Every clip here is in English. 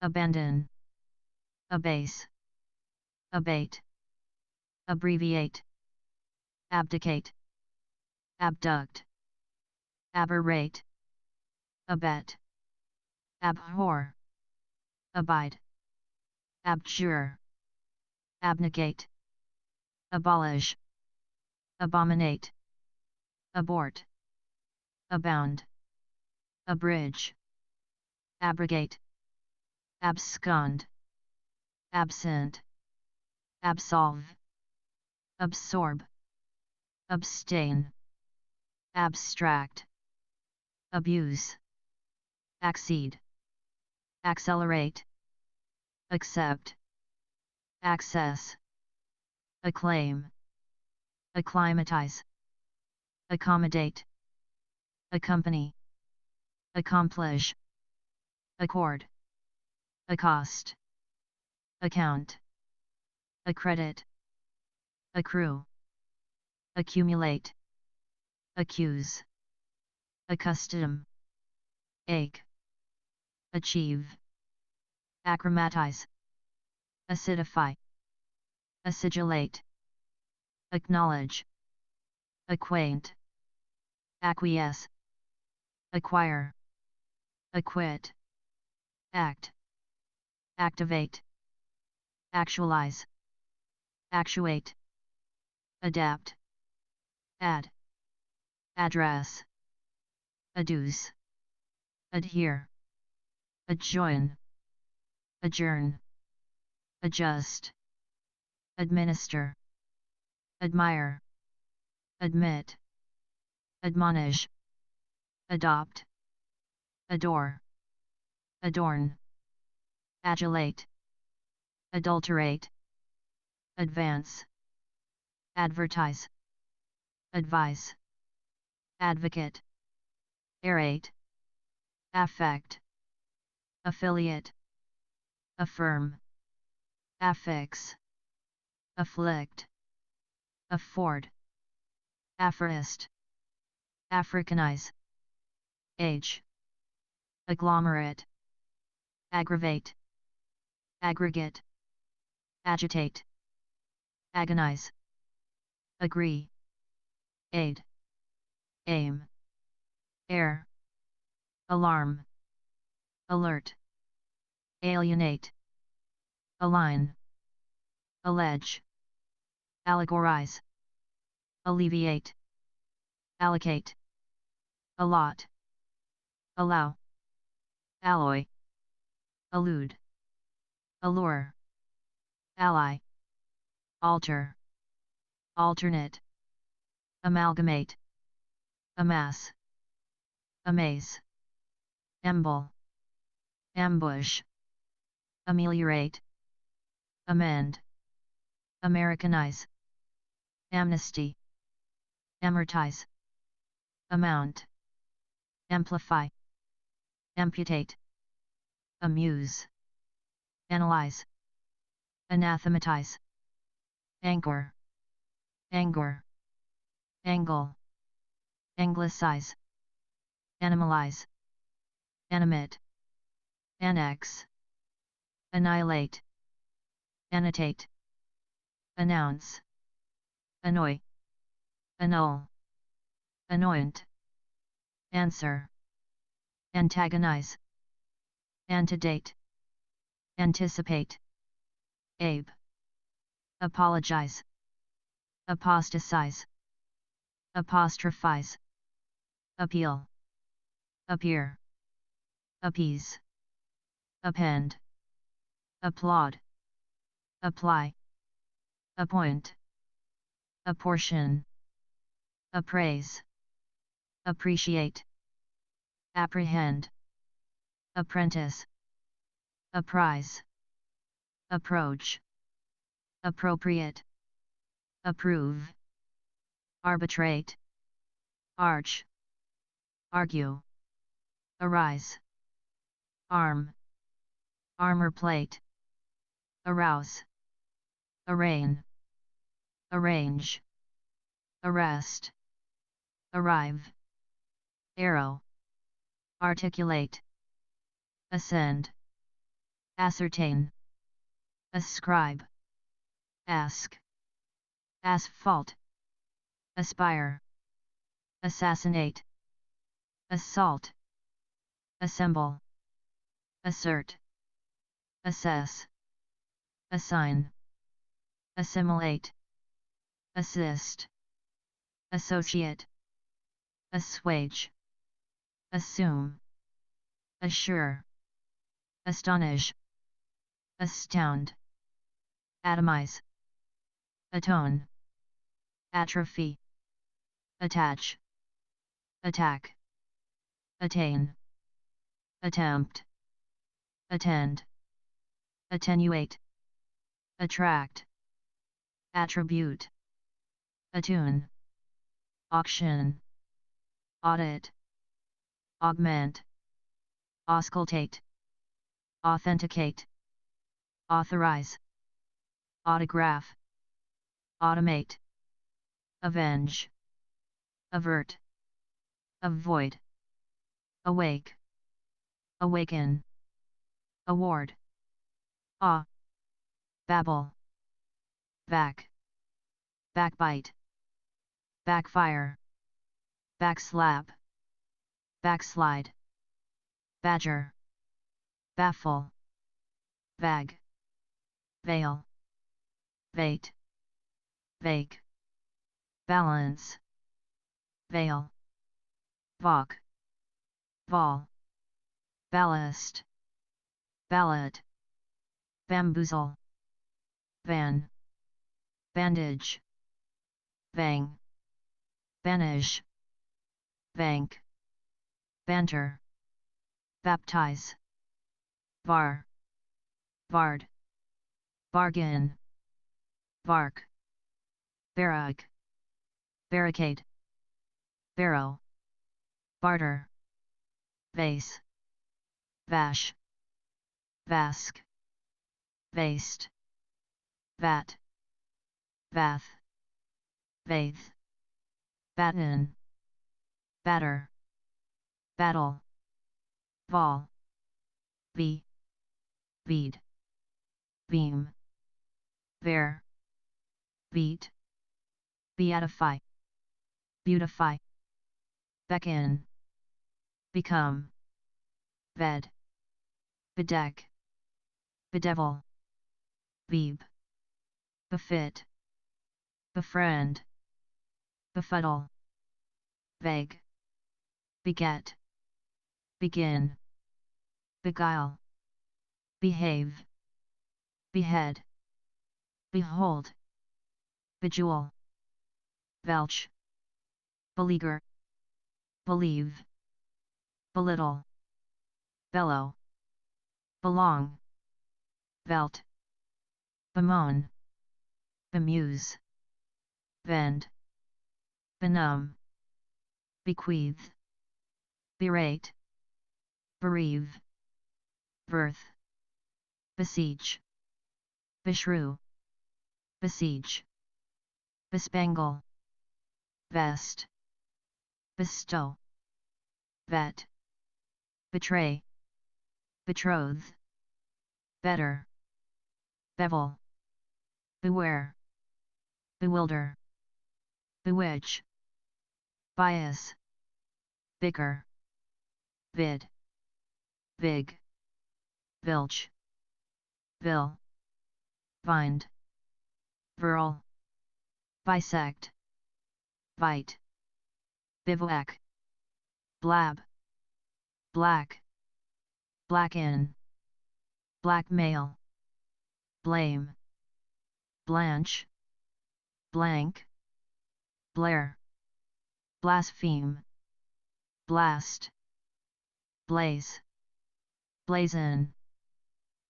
abandon, abase, abate, abbreviate, abdicate, abduct, aberrate, abet, abhor, abide, abjure, abnegate, abolish, abominate, abort, abound, abridge, abrogate, abscond, absent, absolve, absorb, abstain, abstract, abuse, accede, accelerate, accept, access, acclaim, acclimatize, accommodate, accompany, accomplish, accord, accost, account, accredit, accrue, accumulate, accuse, accustom, ache, achieve, achromatize, acidify, acidulate, acknowledge, acquaint, acquiesce, acquire, acquit, act, activate, actualize, actuate, adapt, add, address, adduce, adhere, adjoin, adjourn, adjust, administer, admire, admit, admonish, adopt, adore, adorn, adulate, adulterate, advance, advertise, advise, advocate, aerate, affect, affiliate, affirm, affix, afflict, afford, aphorised, africanize, age, agglomerate, aggravate, aggregate, agitate, agonize, agree, aid, aim, air, alarm, alert, alienate, align, allege, allegorize, alleviate, allocate, allot, allow, alloy, allude, allure, ally, alter, alternate, amalgamate, amass, amaze, amble, ambush, ameliorate, amend, Americanize, amnesty, amortize, amount, amplify, amputate, amuse, analyze, anathematize, anchor, anger, angle, anglicize, animalize, animate, annex, annihilate, annotate, announce, annoy, annul, anoint, answer, antagonize, antedate, anticipate, abe, apologize, apostatize, apostrophize, appeal, appear, appease, append, applaud, apply, appoint, apportion, appraise, appreciate, apprehend, apprentice, apprise, approach, appropriate, approve, arbitrate, arch, argue, arise, arm, armor plate, arouse, arraign, arrange, arrest, arrive, arrow, articulate, ascend, ascertain, ascribe, ask, asphalt, aspire, assassinate, assault, assemble, assert, assess, assign, assimilate, assist, associate, assuage, assume, assure, astonish, astound, atomize, atone, atrophy, attach, attack, attain, attempt, attend, attenuate, attract, attribute, attune, auction, audit, augment, auscultate, authenticate, authorize, autograph, automate, avenge, avert, avoid, awake, awaken, award, awe, babble, back, backbite, backfire, backslap, backslide, badger, baffle, vag, veil, vate, vake, balance, veil, valk, vol, ballast, ballot, bamboozle, van, bandage, bang, banish, bank, banter, baptize, var, vard, bargain, bark, barrack, barricade, barrow, barter, vase, vash, vask, vaste, vat, vath, vath, batten, batter, battle, vol, bee, bead, beam, bear, beat, beatify, beautify, beckon, become, bed, bedeck, bedevil, beeb, befit, befriend, befuddle, beg, beget, begin, beguile, behave, behead, behold, bejewel, belch, beleaguer, believe, belittle, bellow, belong, belt, bemoan, bemuse, bend, benumb, bequeath, berate, bereave, birth, beseech, beshrew, besiege, bespangle, vest, bestow, vet, betray, betroth, better, bevel, beware, bewilder, bewitch, bias, bicker, bid, big, bilch, bill, bind, virl, bisect, bite, bivouac, blab, black, blacken, blackmail, blame, blanche, blank, blare, blaspheme, blast, blaze, blazon,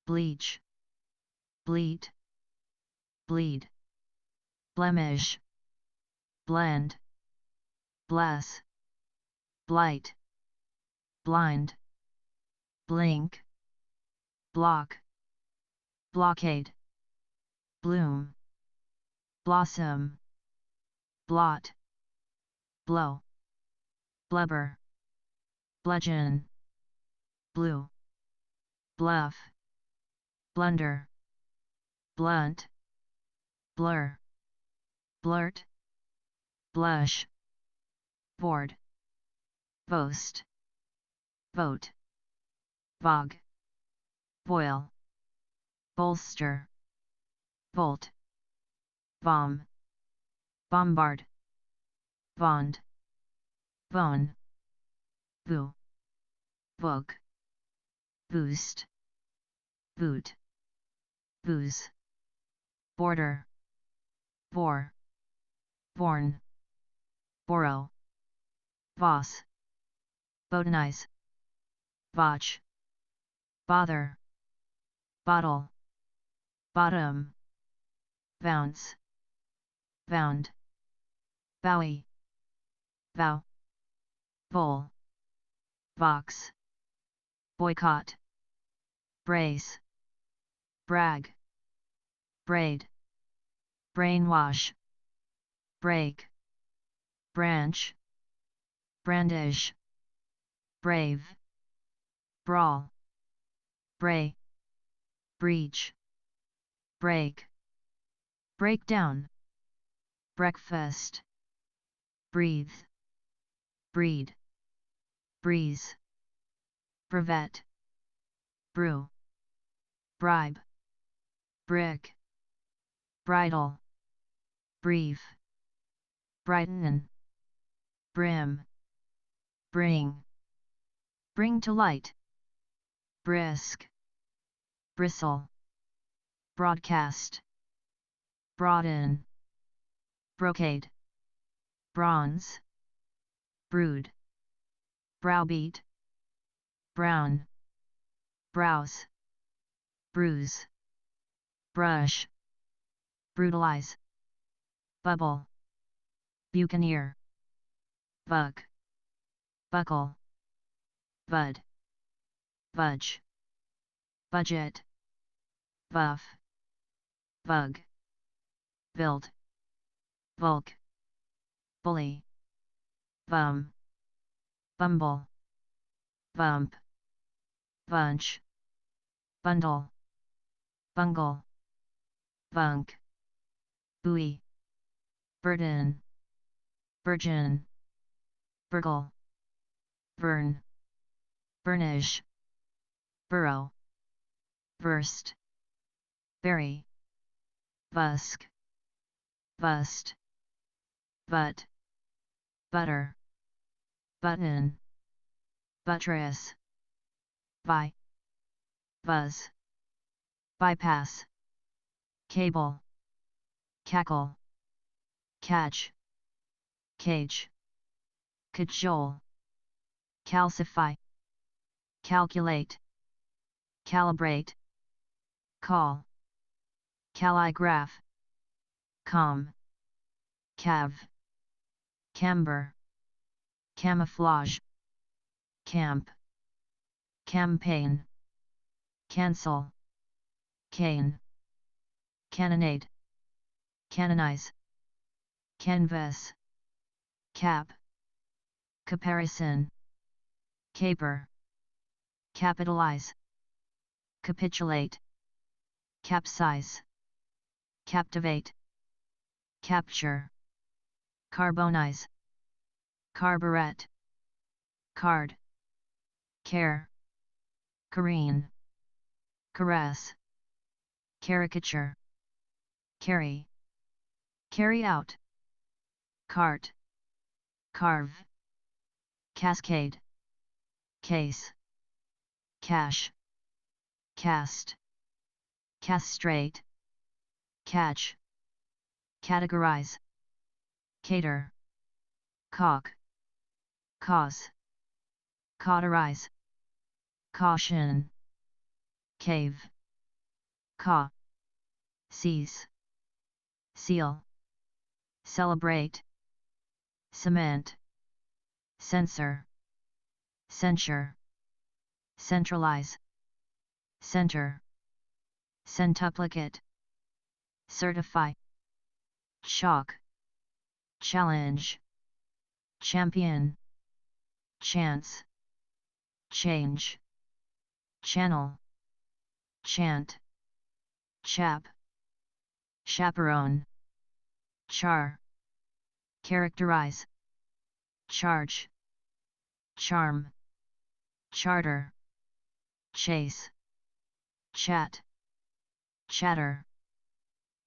bleach, bleat, bleed, blemish, blend, bless, blight, blind, blink, block, blockade, bloom, blossom, blot, blow, blubber, bludgeon, blue, bluff, blunder, blunt, blur, blurt, blush, board, boast, vote, vogue, boil, bolster, bolt, bomb, bombard, bond, bone, boo, book, boost, boot, booze, border, bore, born, borrow, boss, botanize, botch, bother, bottle, bottom, bounce, bound, bowie, vow, bowl, box, boycott, brace, brag, braid, brainwash, break, branch, brandish, brave, brawl, bray, breach, break, breakdown, breakfast, breathe, breed, breeze, brevet, brew, bribe, brick, bridle, brief, brighten, brim, bring, bring to light, brisk, bristle, broadcast, broaden, brocade, bronze, brood, browbeat, brown, browse, bruise, brush, brutalize, bubble, buccaneer, bug, buckle, bud, budge, budget, buff, bug, build, bulk, bully, bum, bumble, bump, bunch, bundle, bungle, bunk, buoy, burden, virgin, burgle, burn, burnish, burrow, versed, bury, busk, bust, butt, butter, button, buttress, by, buzz, bypass, cable, cackle, catch, cage, cajole, calcify, calculate, calibrate, call, calligraph, calm, cav, camber, camouflage, camp, campaign, cancel, cane, cannonade, canonize, canvas, cap, caparison, caper, capitalize, capitulate, capsize, captivate, capture, carbonize, carburet, card, care, careen, caress, caricature, carry, carry out, cart, carve, cascade, case, cash, cast, castrate, catch, categorize, cater, cock, cause, cauterize, caution, cave, caw, seize, seal, celebrate, cement, censor, censure, centralize, center, centuplicate, certify, chalk, challenge, champion, chance, change, channel, chant, chap, chaperone, char, characterize, charge, charm, charter, chase, chat, chatter,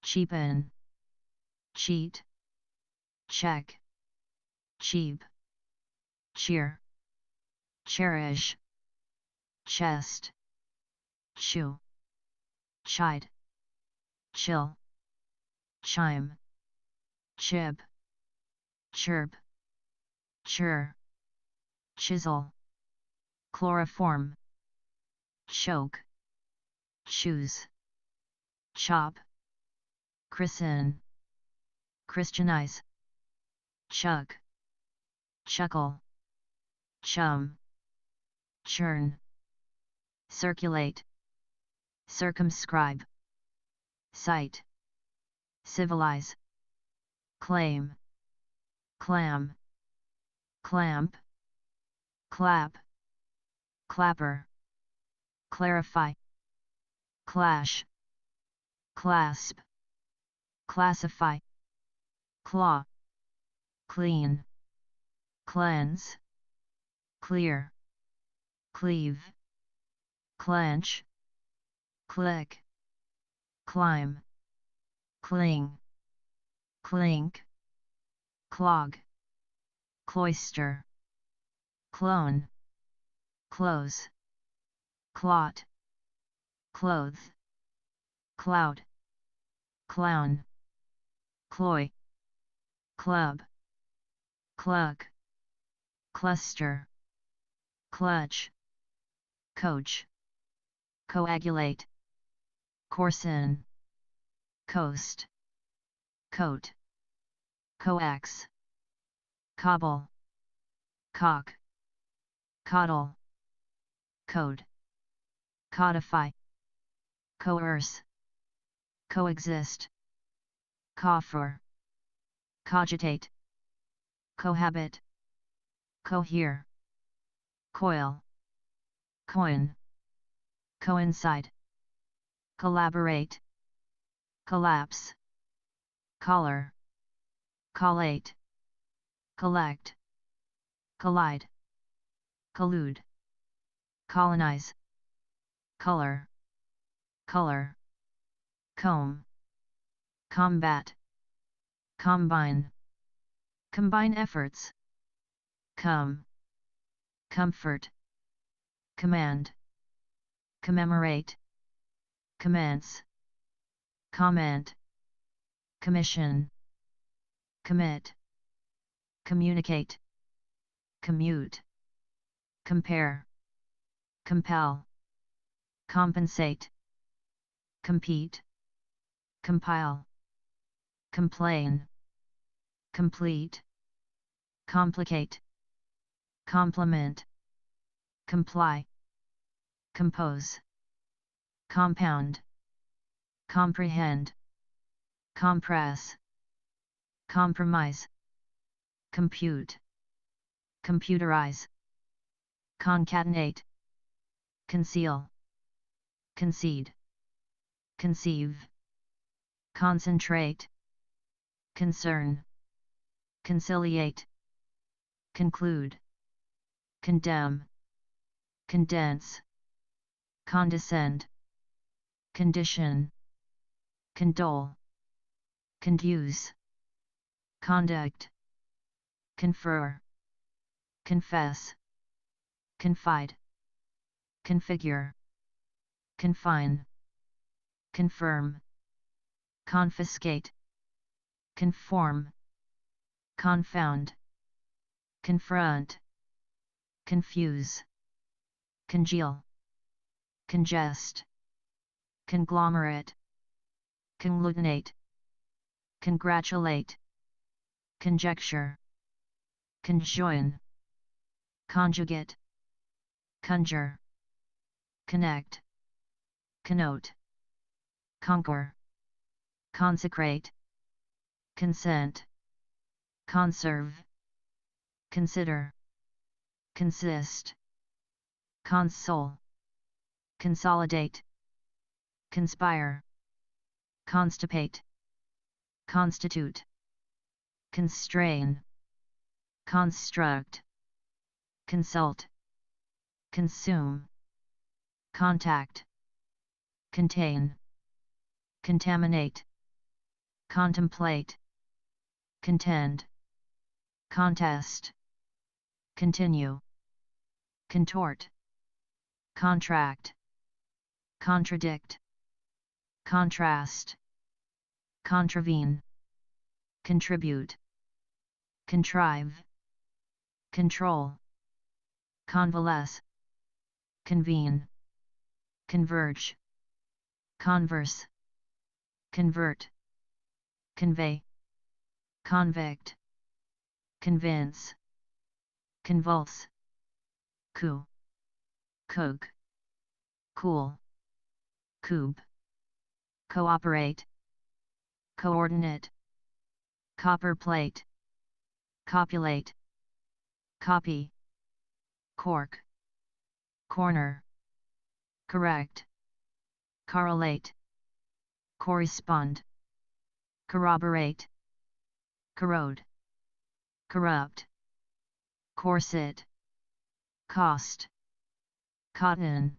cheapen, cheat, check, cheap, cheer, cherish, chest, chew, chide, chill, chime, chib, chirp, chur, chisel, chloroform, choke, choose, chop, christen, Christianize, chug, chuckle, chum, churn, circulate, circumscribe, cite, civilize, claim, clam, clamp, clap, clapper, clarify, clash, clasp, classify, claw, clean, cleanse, clear, cleave, clench, click, climb, cling, clink, clog, cloister, clone, close, clot, clothe, cloud, clown, cloy, club, cluck, cluster, clutch, coach, coagulate, coarsen, coast, coat, coax, cobble, cock, coddle, code, codify, coerce, coexist, coffer, cogitate, cohabit, cohere, coil, coin, coincide, collaborate, collapse, collar, collate, collect, collide, collude, colonize, color, color, comb, combat, combine, combine efforts, come, comfort, command, commemorate, commence, comment, commission, commit, communicate, commute, compare, compel, compensate, compete, compile, complain, complete, complicate, complement, comply, compose, compound, comprehend, compress, compromise, compute, computerize, concatenate, conceal, concede, conceive, concentrate, concern, conciliate, conclude, condemn, condense, condescend, condition, condole, conduce, conduct, confer, confess, confide, configure, confine, confirm, confiscate, conform, confound, confront, confuse, congeal, congest, conglomerate, conglutinate, congratulate, conjecture, conjoin, conjugate, conjure, connect, connote, conquer, consecrate, consent, conserve, consider, consist, console, consolidate, conspire, constipate, constitute, constrain, construct, consult, consume, contact, contain, contaminate, contemplate, contend, contest, continue, contort, contract, contradict, contrast, contravene, contribute, contrive, control, convalesce, convene, converge, converse, convert, convey, convict, convince, convulse, coup, cook, cool, cube, cooperate, coordinate, copper plate, copulate, copy, cork, corner, correct, correlate, correspond, corroborate, corrode, corrupt, corset, cost, cotton,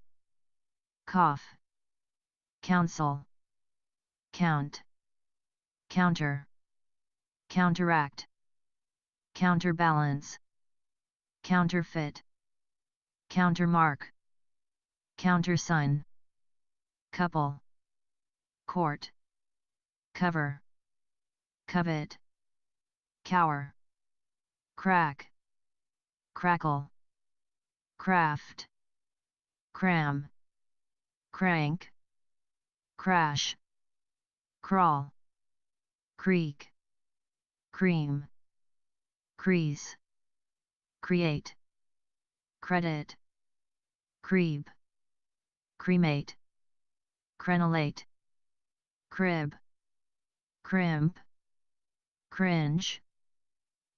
cough, counsel, count, counter, counteract, counterbalance, counterfeit, countermark, countersign, couple, court, cover, covet, cower, crack, crackle, craft, cram, crank, crash, crawl, creak, cream, crease, create, credit, creep, cremate, crenulate, crib, crimp, cringe,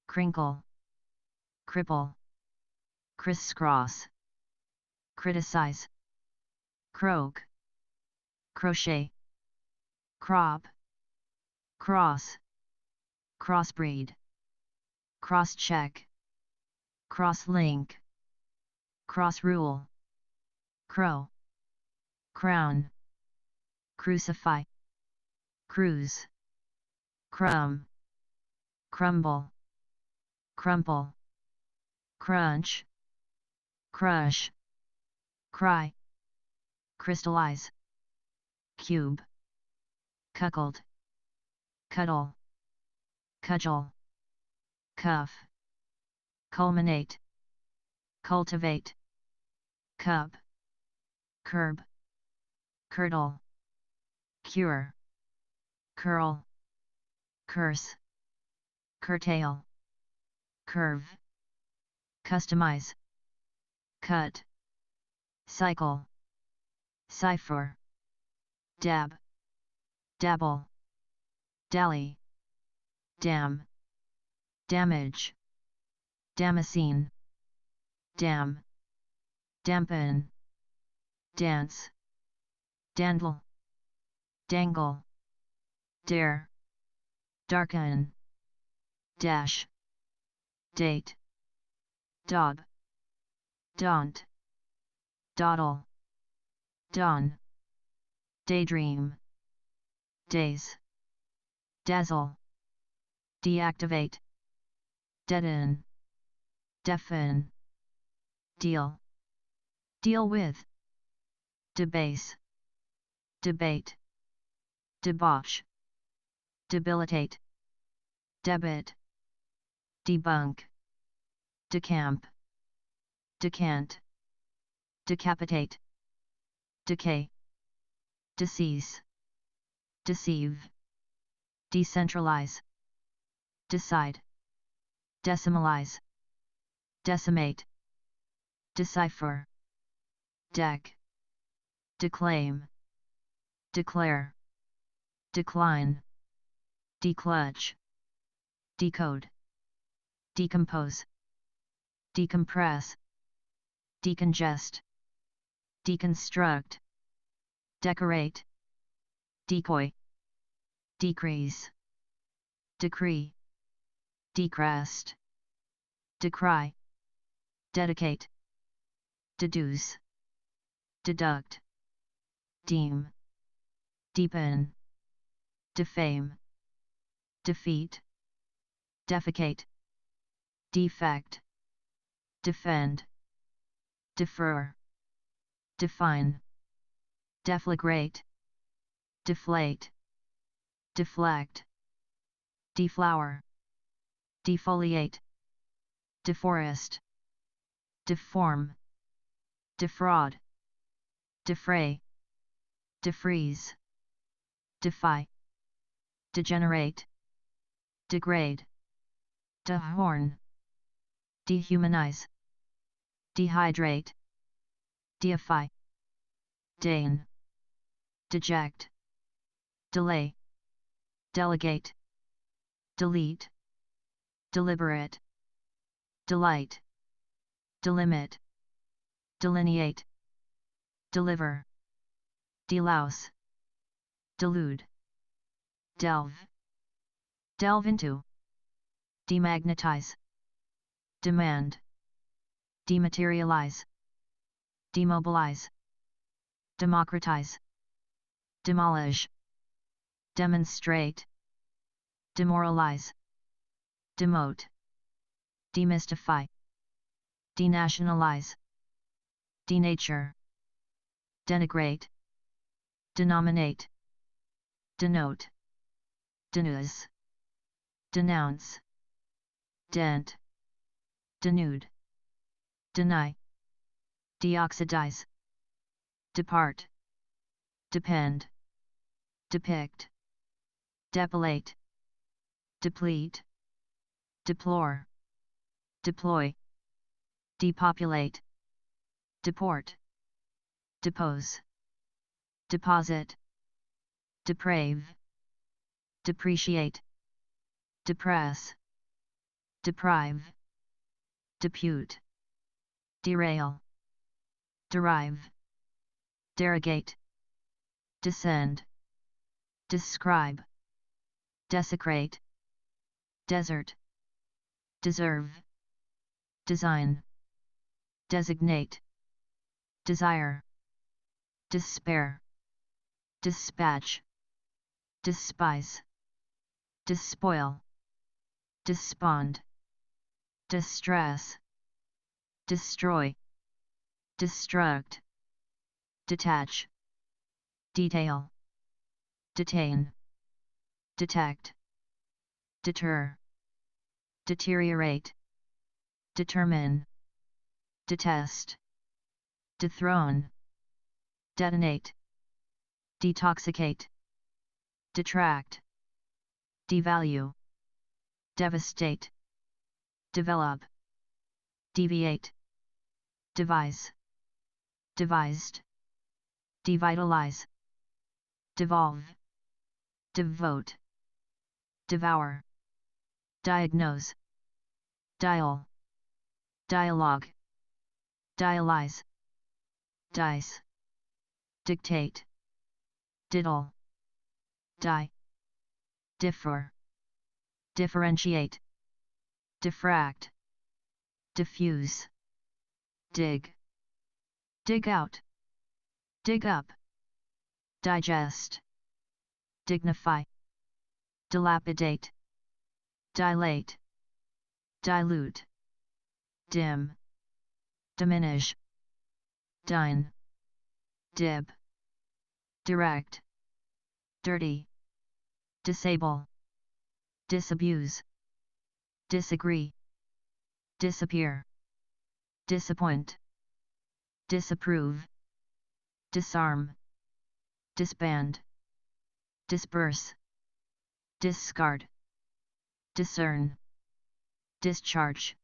crinkle, cripple, crisscross, criticize, croak, crochet, crop, cross, crossbreed, cross-check, cross-link, cross-rule, crow, crown, crucify, cruise, crumb, crumble, crumple, crunch, crush, cry, crystallize, cube, cuckold, cuddle, cudgel, cuff, culminate, cultivate, cup, curb, curdle, cure, curl, curse, curtail, curve, customize, cut, cycle, cipher, dab, dabble, dally, dam, damage, damascene, dam, dampen, dance, dandle, dangle, dare, darken, dash, date, dog, daunt, dawdle, dawn, daydream, daze, dazzle, deactivate, deaden, deafen, deal, deal with, debase, debate, debauch, debilitate, debit, debunk, decamp, decant, decapitate, decay, decease, deceive, decentralize, decide, decimalize, decimate, decipher, deck, declaim, declare, decline, declutch, decode, decompose, decompress, decongest, deconstruct, decorate, decoy, decrease, decree, decrest, decry, dedicate, deduce, deduct, deem, deepen, defame, defeat, defecate, defect, defend, defer, define, deflagrate, deflate, deflect, deflower, defoliate, deforest, deform, defraud, defray, defreeze, defy, degenerate, degrade, dehorn, dehumanize, dehydrate, deify, deign, deject, delay, delegate, delete, deliberate, delight, delimit, delineate, deliver, delouse, delude, delve, delve into, demagnetize, demand, dematerialize, demobilize, democratize, demolish, demonstrate, demoralize, demote, demystify, denationalize, denature, denigrate, denominate, denote, denude, denounce, dent, denude, deny, deoxidize, depart, depend, depict, depilate, deplete, deplore, deploy, depopulate, deport, depose, deposit, deprave, depreciate, depress, deprive, depute, derail, derive, derogate, descend, describe, desecrate, desert, deserve, design, designate, desire, despair, dispatch, despise, despoil, despond, distress, destroy, destruct, detach, detail, detain, detect, deter, deteriorate, determine, detest, dethrone, detonate, detoxicate, detract, devalue, devastate, develop, deviate, devise, devised, devitalize, devolve, devote, devour, diagnose, dial, dialogue, dialyze, dice, dictate, diddle, die, differ, differentiate, diffract, diffuse, dig, dig out, dig up, digest, dignify, dilapidate, dilate, dilute, dim, diminish, dine, dib, direct, dirty, disable, disabuse, disagree, disappear, disappoint, disapprove, disarm, disband, disperse, discard, discern, discharge,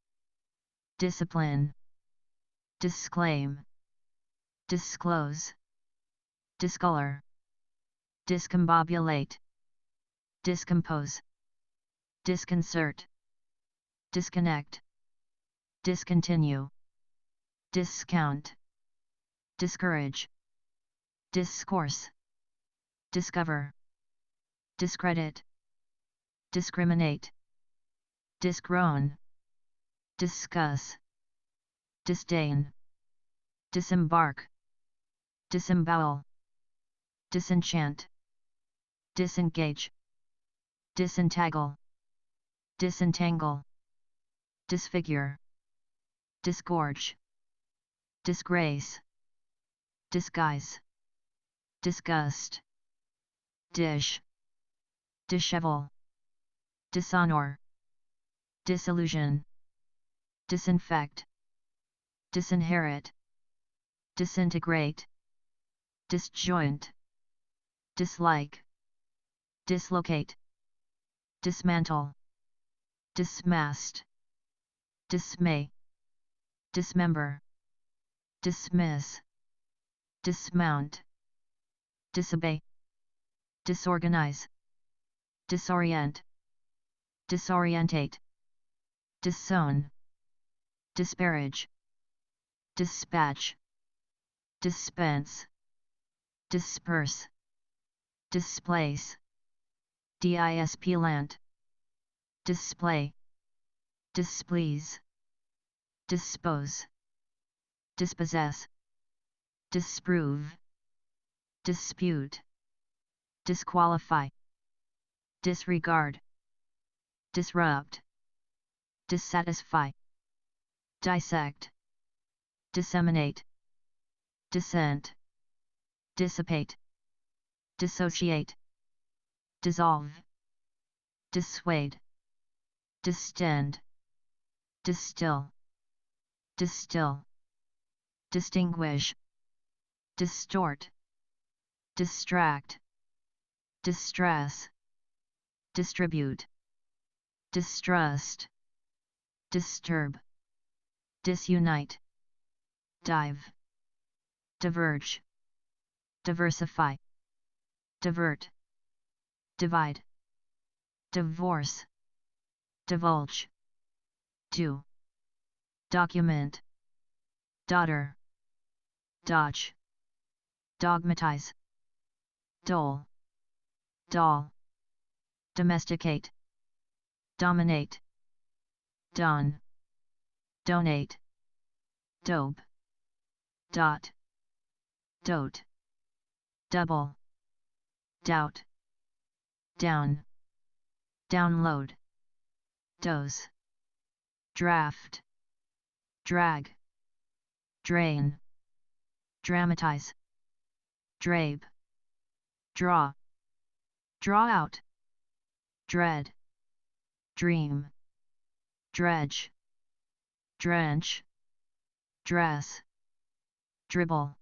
discipline, disclaim, disclose, discolor, discombobulate, discompose, disconcert, disconnect, discontinue, discount, discourage, discourse, discover, discredit, discriminate, disgrown, discuss, disdain, disembark, disembowel, disenchant, disengage, disentangle, disentangle, disfigure, disgorge, disgrace, disguise, disgust, dish, dishevel, dishonor, disillusion, disinfect, disinherit, disintegrate, disjoint, dislike, dislocate, dismantle, dismast, dismay, dismember, dismiss, dismount, disobey, disorganize, disorient, disorientate, disown, disparage, dispatch, dispense, disperse, displace, displant, display, displease, dispose, dispossess, disprove, dispute, disqualify, disregard, disrupt, dissatisfy, dissect, disseminate, dissent, dissipate, dissociate, dissolve, dissuade, distend, distill, distill, distinguish, distort, distract, distress, distribute, distrust, disturb, disunite, dive, diverge, diversify, divert, divide, divorce, divulge, do, document, daughter, dodge, dogmatize, dole, doll, domesticate, dominate, don, donate, dope, dot, dote, double, doubt, down, download, dose, draft, drag, drain, dramatize, drape, draw, draw out, dread, dream, dredge, drench, dress, dribble,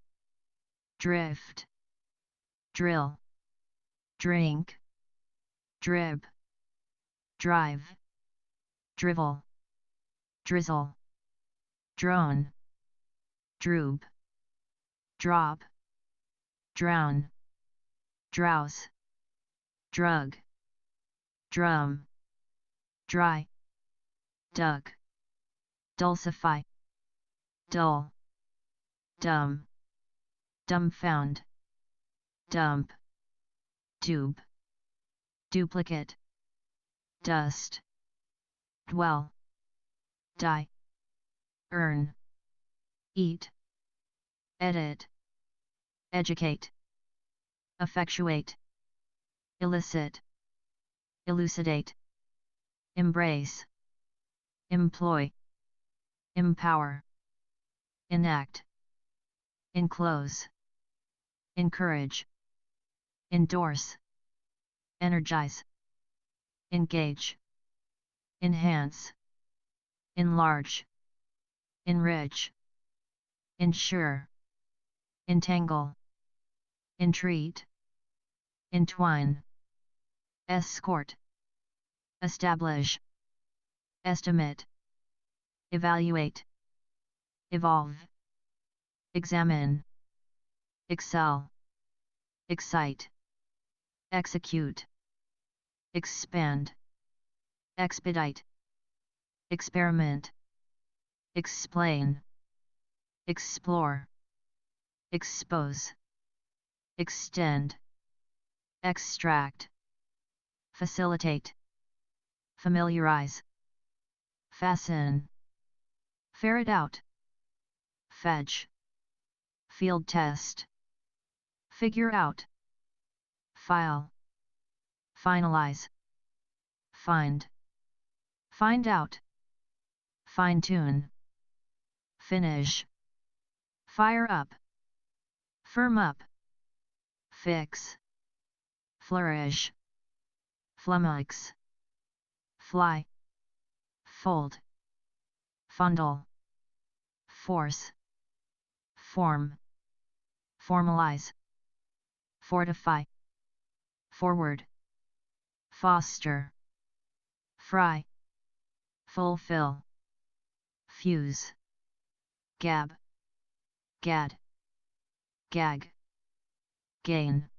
drift, drill, drink, drib, drive, drivel, drizzle, drone, droop, drop, drown, drowse, drug, drum, dry, duck, dulcify, dull, dumb, dumbfound, dump, tube, duplicate, dust, dwell, die, earn, eat, edit, educate, effectuate, illicit, elucidate, embrace, employ, empower, enact, enclose, encourage, endorse, energize, engage, enhance, enlarge, enrich, ensure, entangle, entreat, entwine, escort, establish, estimate, evaluate, evolve, examine, excel, excite, execute, expand, expedite, experiment, explain, explore, expose, extend, extract, facilitate, familiarize, fasten, ferret out, fetch, field test, figure out, file, finalize, find, find out, fine-tune, finish, fire up, firm up, fix, flourish, flummox, fly, fold, fundle, force, form, formalize, fortify, forward, foster, fry, fulfill, fuse, gab, gad, gag, gain,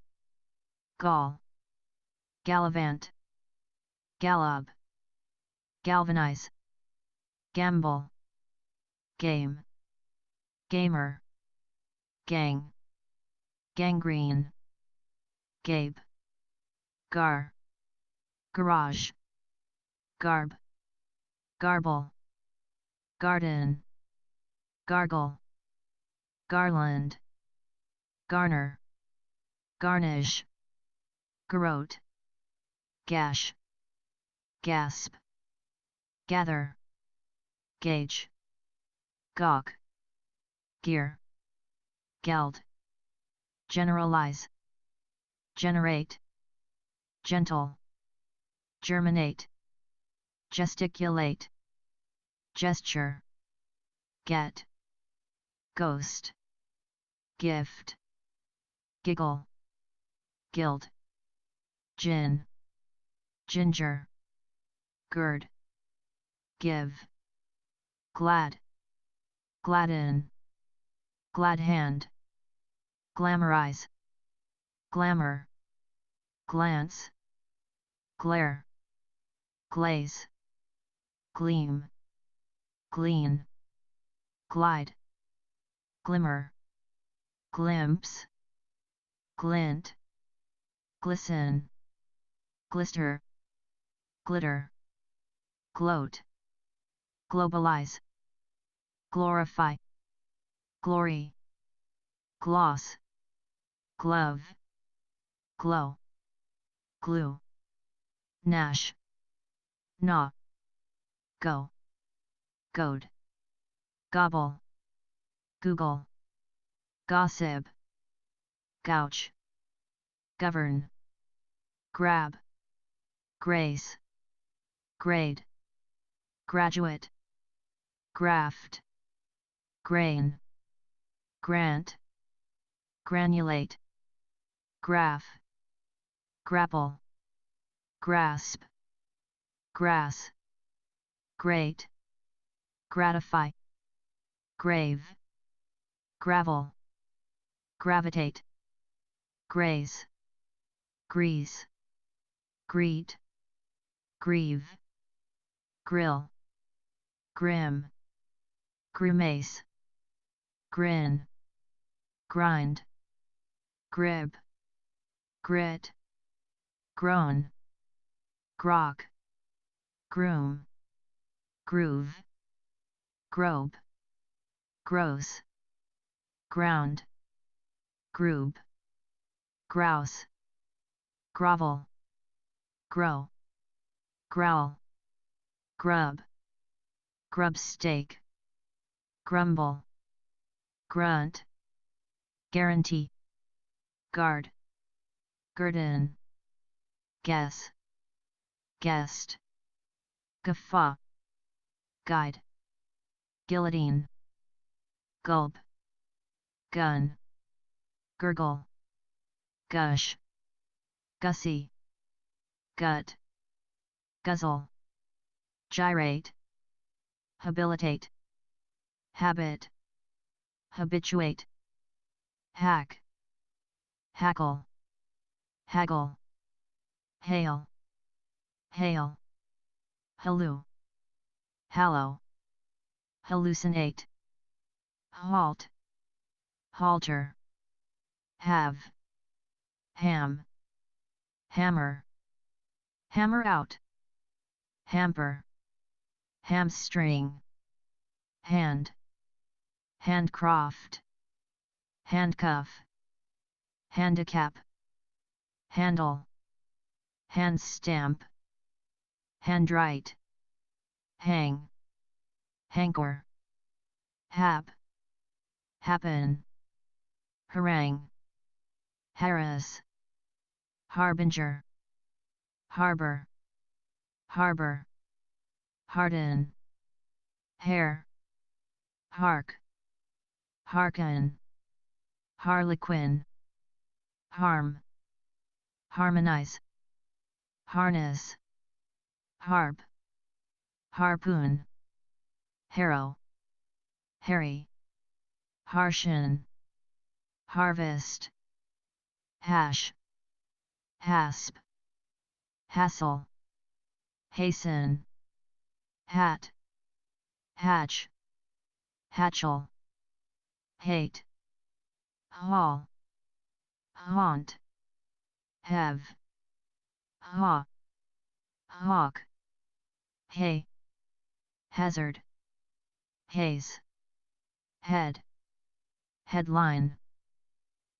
gall, gallivant, gallop, galvanize, gamble, game, gamer, gang, gangrene, gabe, gar, garage, garb, garble, garden, gargle, garland, garner, garnish, garrote, gash, gasp, gather, gauge, gawk, gear, geld, generalize, generate, gentle, germinate, gesticulate, gesture, get, ghost, gift, giggle, guild, gin, ginger, gird, give, glad, gladden, glad hand, glamorize, glamour, glance, glare, glaze, gleam, glean, glide, glimmer, glimpse, glint, glisten, glister, glitter, gloat, globalize, glorify, glory, gloss, glove, glow, glue, gnash, gnaw, go, goad, gobble, google, gossip, gouch, govern, grab, grace, grade, graduate, graft, grain, grant, granulate, graph, grapple, grasp, grass, grate, gratify, grave, gravel, gravitate, graze, grease, greet, grieve, grill, grim, grimace, grin, grind, grib, grit, groan, grok, groom, groove, grobe, gross, ground, groob, grouse, grovel, grow, growl, grub, grub steak, grumble, grunt, guarantee, guard, guerdon, guess, guest, guffaw, guide, guillotine, gulp, gun, gurgle, gush, gussie, gut, guzzle, gyrate, habilitate, habit, habituate, hack, hackle, haggle, hail, hail, halloo, hallow, hallucinate, halt, halter, have, ham, hammer, hammer out, hamper, hamstring, hand, handcraft, handcuff, handicap, handle, hand stamp, handwrite, hang, hanker, hap, happen, harangue, harass, harbinger, harbor, harbor, harden, hair, hark, hearken, harlequin, harm, harmonize, harness, harp, harpoon, harrow, harry, harshen, harvest, hash, hasp, hassle, hasten, hat, hatch, hatchel, hate, haul, haunt, have, haw, hawk, hay, hazard, haze, head, headline,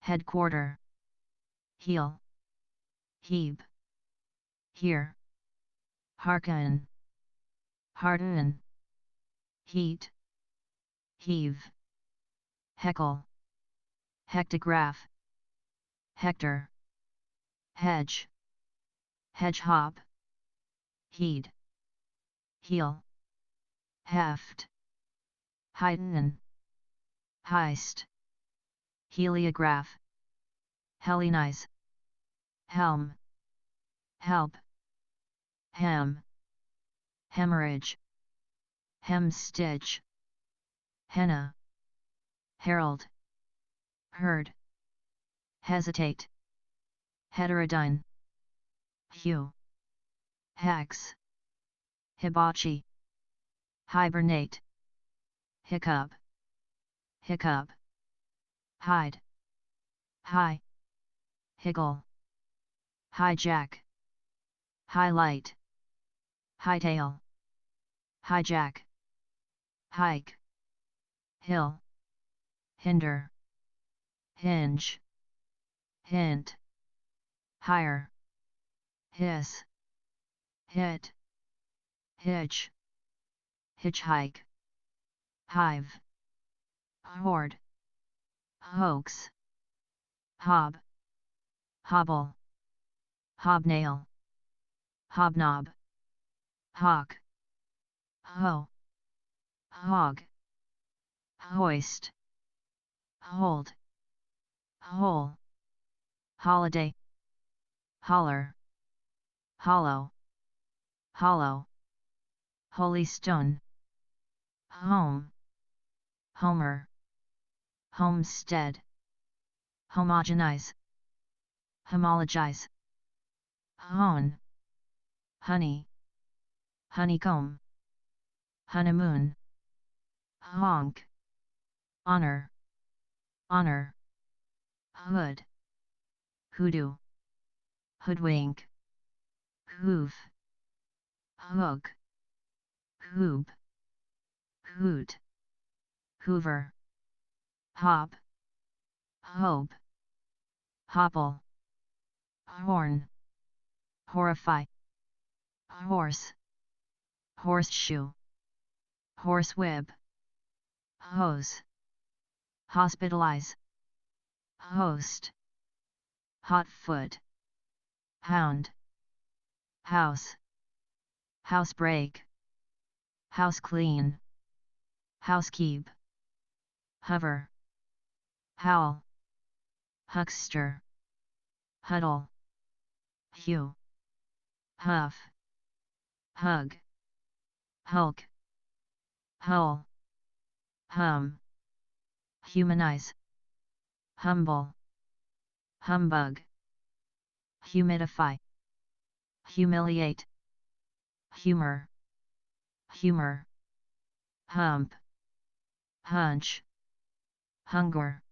headquarter, heel, heap, here, hearken, harden, heat, heave, heckle, hectograph, hector, hedge, hedgehop, heed, heel, heft, heightening, heist, heliograph, Hellenize, helm, help, hem, hemorrhage, hemstitch, henna, herald, herd, hesitate, heterodyne, hue, hex, hibachi, hibernate, hiccup, hiccup, hide, high, higgle, hijack, highlight, hightail, hijack, hike, hill, hinder, hinge, hint, hire, hiss, hit, hitch, hitchhike, hive, hoard, hoax, hob, hobble, hobnail, hobnob, hawk, hoe, hog, hoist, hold, hole, holiday, holler, hollow, hollow, holy stone, home, homer, homestead, homogenize, homologize, hone, honey, honeycomb, honeymoon, honk, honor, honor, hood, hoodoo, hoodwink, hoof, hook, hoop, hoot, hoover, hop, hope, hopple, horn, horrify, horse, horseshoe, horsewhip, hose, hospitalize, host, hotfoot, hound, house, housebreak, house clean, housekeep, hover, howl, huckster, huddle, hue, huff, hug, hulk, hull, hum, humanize, humble, humbug, humidify, humiliate, humor, humor, hump, hunch, hunger,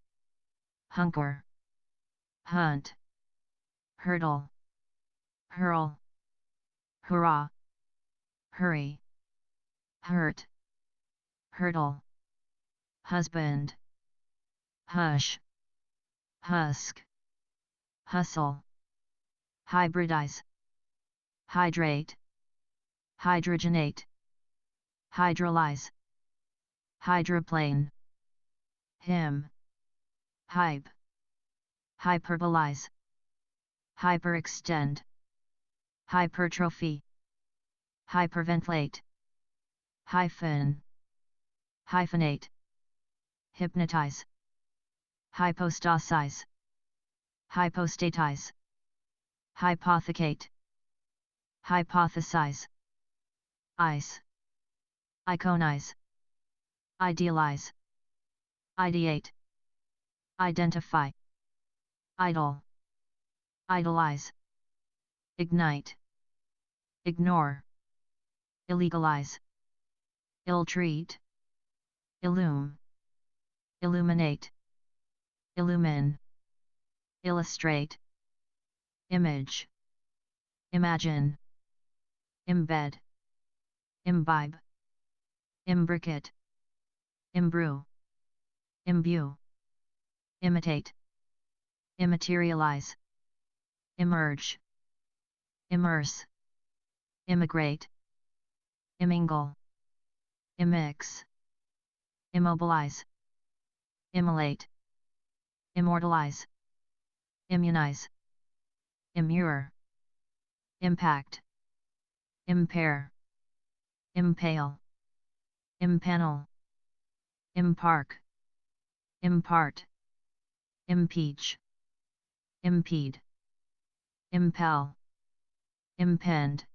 hunker, hunt, hurdle, hurl, hurrah, hurry, hurt, hurdle, husband, hush, husk, hustle, hybridize, hydrate, hydrogenate, hydrolyze, hydroplane, hymn, hype, hyperbolize, hyperextend, hypertrophy, hyperventilate, hyphen, hyphenate, hypnotize, hypostasize, hypostatize, hypothecate, hypothesize, ice, iconize, idealize, ideate, identify, idle, idolize, ignite, ignore, illegalize, ill-treat, illume, illuminate, illumine, illustrate, image, imagine, embed, imbibe, imbricate, imbrue, imbue, imitate, immaterialize, emerge, immerse, immigrate, immingle, immix, immobilize, immolate, immortalize, immunize, immure, impact, impair, impale, impanel, impark, impart, impeach, impede, impel, impend,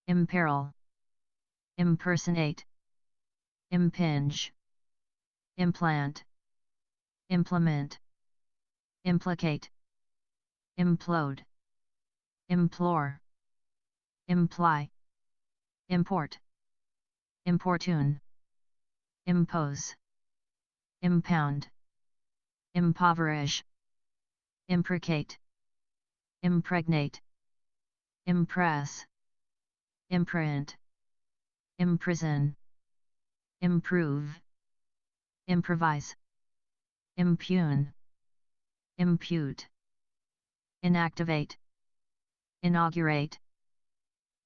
imperil, impersonate, impinge, implant, implement, implicate, implode, implore, imply, import, importune, impose, impound, impoverish, imprecate, impregnate, impress, imprint, imprison, improve, improvise, impugn, impute, inactivate, inaugurate,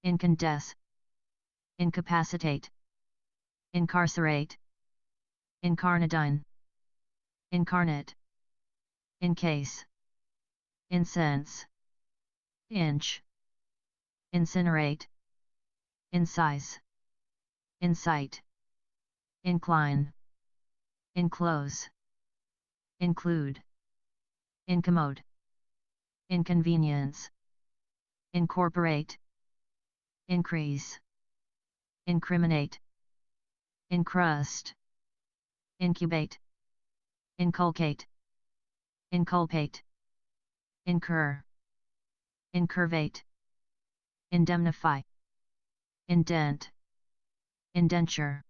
incandesce, incapacitate, incarcerate, incarnadine, incarnate, encase, incense, inch, incinerate, incise, incite, incline, enclose, include, incommode, inconvenience, incorporate, increase, incriminate, incrust, incubate, inculcate, inculpate, incur, incurvate, indemnify, indent, indenture,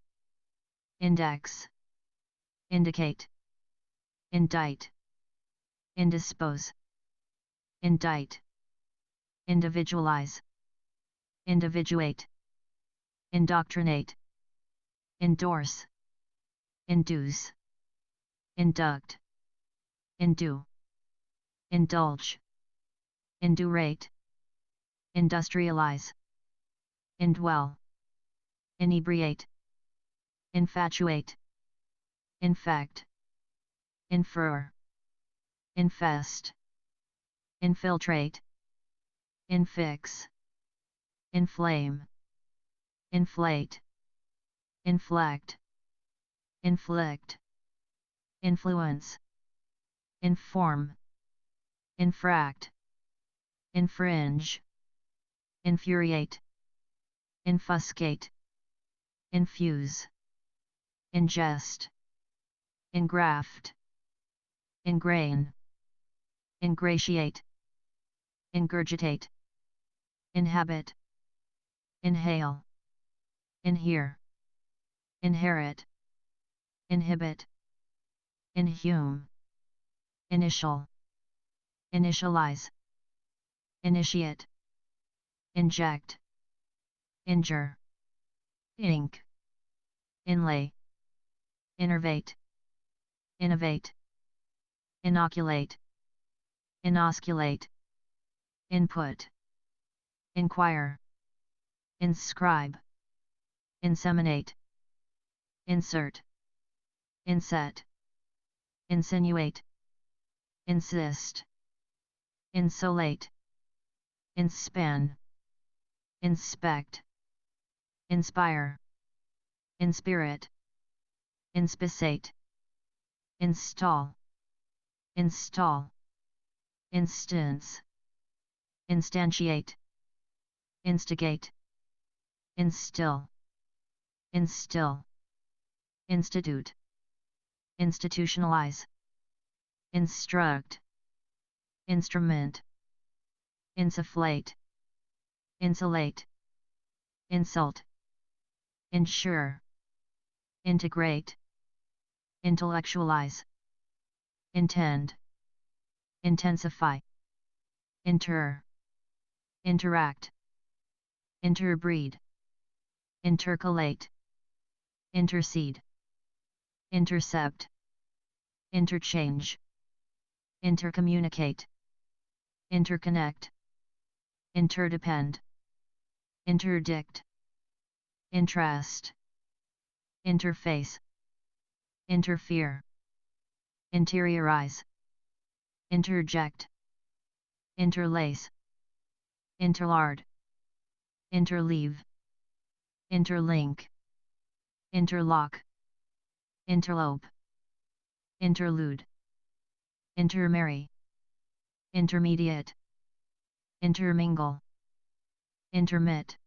index, indicate, indict, indispose, indict, individualize, individuate, indoctrinate, endorse, induce, induct, indue, indulge, indurate, industrialize, indwell, inebriate, infatuate, infect, infer, infest, infiltrate, infix, inflame, inflate, inflect, inflict, influence, inform, infract, infringe, infuriate, infuscate, infuse, ingest, engraft, ingrain, ingratiate, ingurgitate, inhabit, inhale, inhere, inherit, inhibit, inhume, initial, initialize, initiate, inject, injure, ink, inlay, innervate, innovate, inoculate, inosculate, input, inquire, inscribe, inseminate, insert, inset, insinuate, insist, insolate, inspan, inspect, inspire, inspirit, inspissate, install, install, instance, instantiate, instigate, instill, instill, institute, institutionalize, instruct, instrument, insufflate, insulate, insult, insure, integrate, intellectualize, intend, intensify, inter, interact, interbreed, intercalate, intercede, intercept, interchange, intercommunicate, interconnect, interdepend, interdict, interest, interface, interfere, interiorize, interject, interlace, interlard, interleave, interlink, interlock, interlope, interlude, intermarry, intermediate, intermingle, intermit,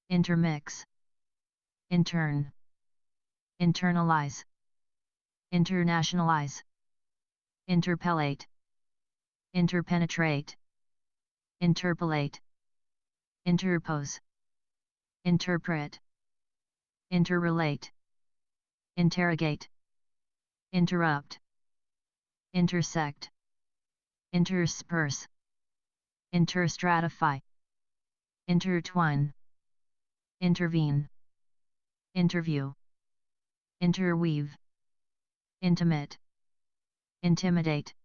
intermix, intern, internalize, internationalize, interpellate, interpenetrate, interpolate, interpose, interpret, interrelate, interrogate, interrupt, intersect, intersperse, interstratify, intertwine, intervene, interview, interweave, intimate, intimidate,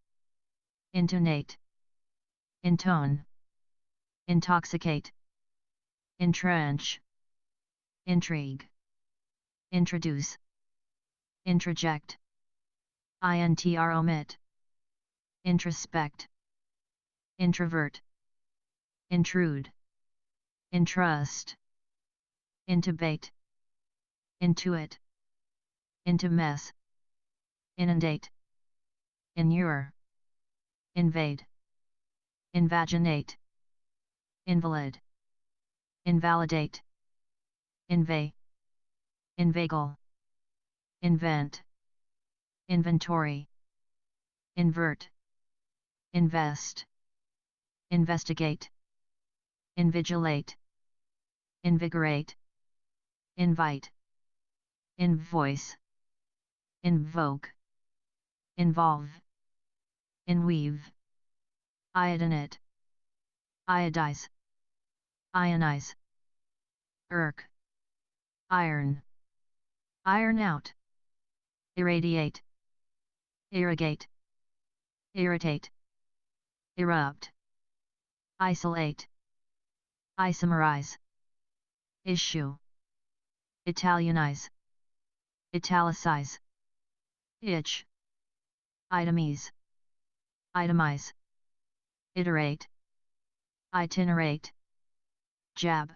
intonate, intone, intoxicate, entrench, intrigue, introduce, introject, omit, introspect, introvert, intrude, intrust, intubate, intuit, intimess, inundate, inure, invade, invaginate, invalid, invalidate, invade, inveigle, invent, inventory, invert, invest, investigate, invigilate, invigorate, invite, invoice, invoke, involve, inweave, iodinate, iodize, ionize, irk, iron, iron out, irradiate, irrigate, irritate, erupt, isolate, isomerize, issue, Italianize, italicize, itch, itemize, itemize, iterate, itinerate, jab,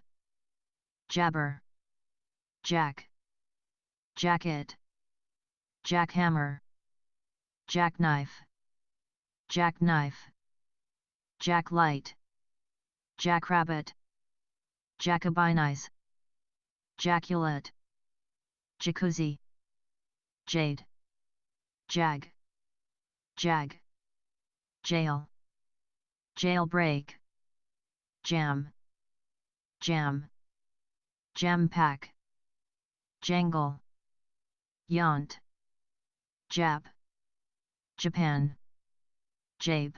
jabber, jack, jacket, jackhammer, jackknife, jackknife, jacklight, jackrabbit, jacobinize, jaculate, jacuzzi, jade, jag, jag, jail, jailbreak, jam, jam, jam pack, jangle, yaunt, jab, Japan, jabe,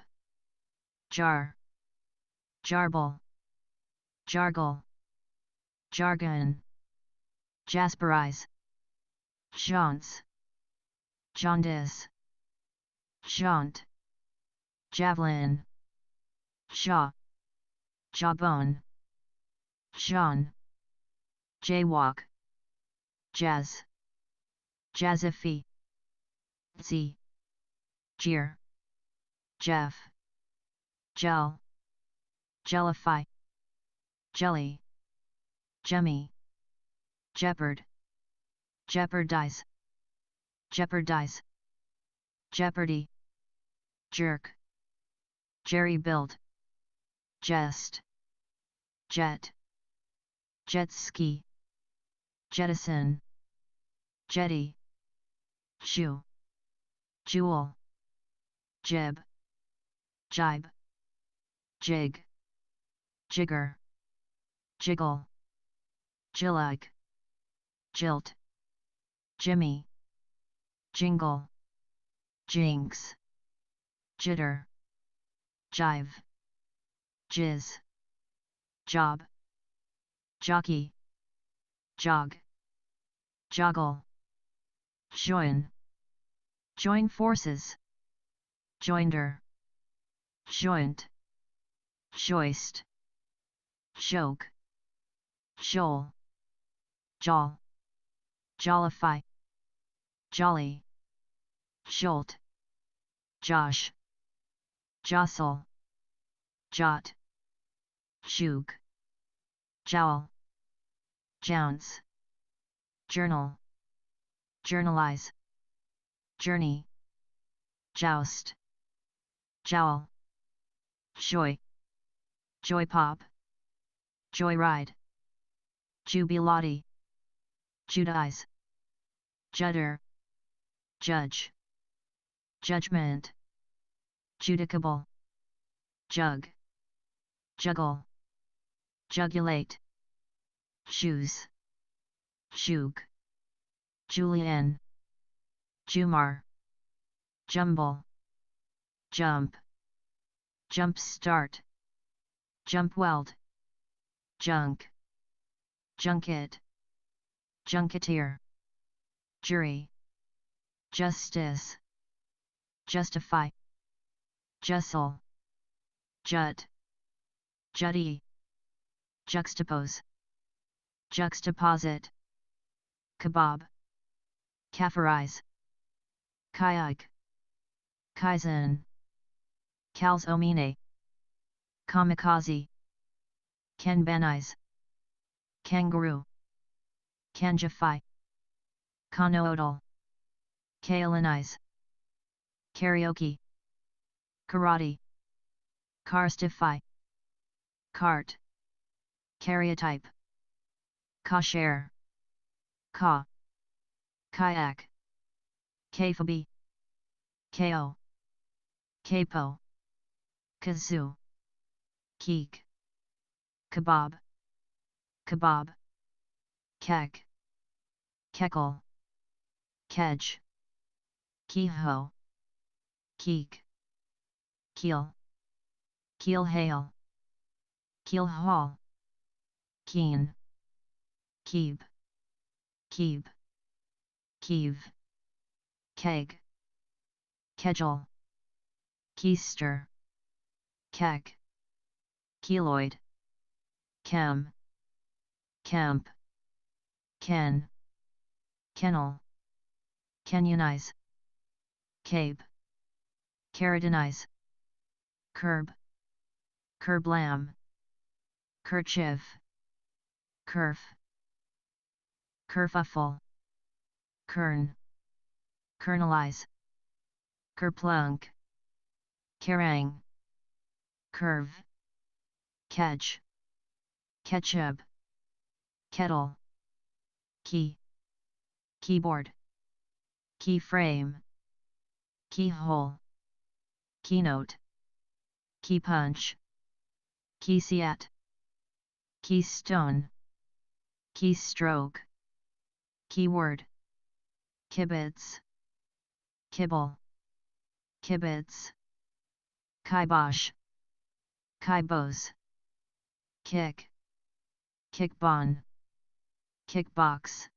jar, jarble, jargle, jargon, jasperize, jaunts, jaundice, jaunt, javelin, jaw, jawbone, jawn, jaywalk, jazz, jazzify, z, jeer, jeff, gel, jellify, jelly, jemmy, jeopard, jeopardize, jeopardize, jeopardy, jerk, jerry build, jest, jet, jet ski, jettison, jetty, shoe, jewel, jib, jibe, jig, jigger, jiggle, jillag, jilt, jimmy, jingle, jinx, jitter, jive, jizz, job, jockey, jog, joggle, join forces, joinder, joint, joist, choke, shoal, jawl, jollify, jolly, jolt, josh, jostle, jot, joog, jowl, jounce, journal, journalize, journey, joust, jowl, joy, joy pop, joyride, jubilati, Judaize, judder, judge, judgment, judicable, jug, juggle, jugulate, shoes, shug, julienne, jumar, jumble, jump, jump start, jump weld, junk, junket, junketeer, jury, justice, justify, justle, jut, jutty, juxtapose, juxtaposit, kebab, kaffirize, kayak, kaizen, calzomine, kamikaze, kanbanize, kangaroo, kanjify, kanoodle, kaolinize, karaoke, karate, karstify, cart, karyotype, kasher, ka, kayak, kafabie, ko, capo, kazoo, keek, kebab, kebab, kek, keckle, kedge, kehoe, keek, keel, keel hail, keel haul, keen, keeb, keeb, keeve, keg, kedgel, keister, keck, keloid, chem, camp, ken, kennel, canyonize, cape, keratinize, curb, curblam, kerchief, kerf, kerfuffle, kern, kernelize, kerplunk, kerrang, curve, catch, ketchup, kettle, key, keyboard, keyframe, keyhole, keynote, key punch, keyseat, keystone, keystroke, keyword, kibitz, kibble, kibitz, kibosh, kibose, kick, kickbon, kickbox,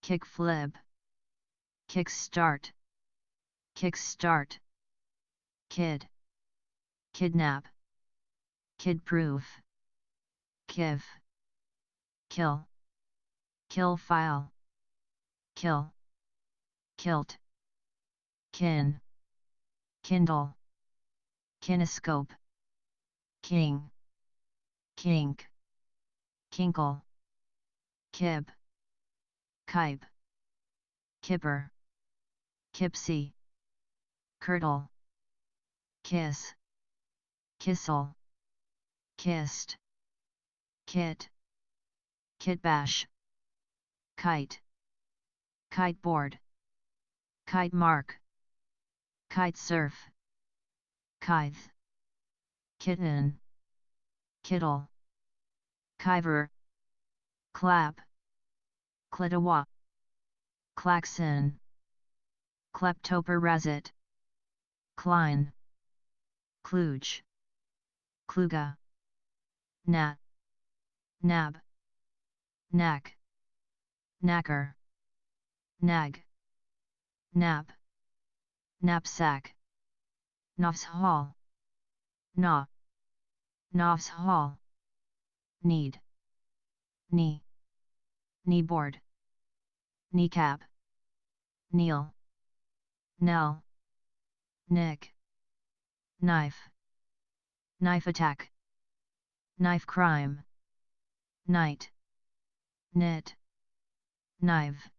kickflip, kickstart, kickstart, kid, kidnap, kidproof, kiv, kill, kill file, kill, kilt, kin, kindle, kinescope, king, kink, kinkle, kib, kipe, kipper, kipsy, curdle, kiss, kissel, kissed, kit, kitbash, kite, kiteboard, kite mark, kite surf, kithe, kitten, kittle, kiver, clap, klitawa, klaxon, kleptoperazit, klein, kluge, kluga, nat, nab, knack, knacker, nag, nap, knapsack, knofs hall, gnaw, knofs hall, need, knee, kneeboard, kneecap, kneel, knell, nick, knife, knife attack, knife crime, night, knit, knive,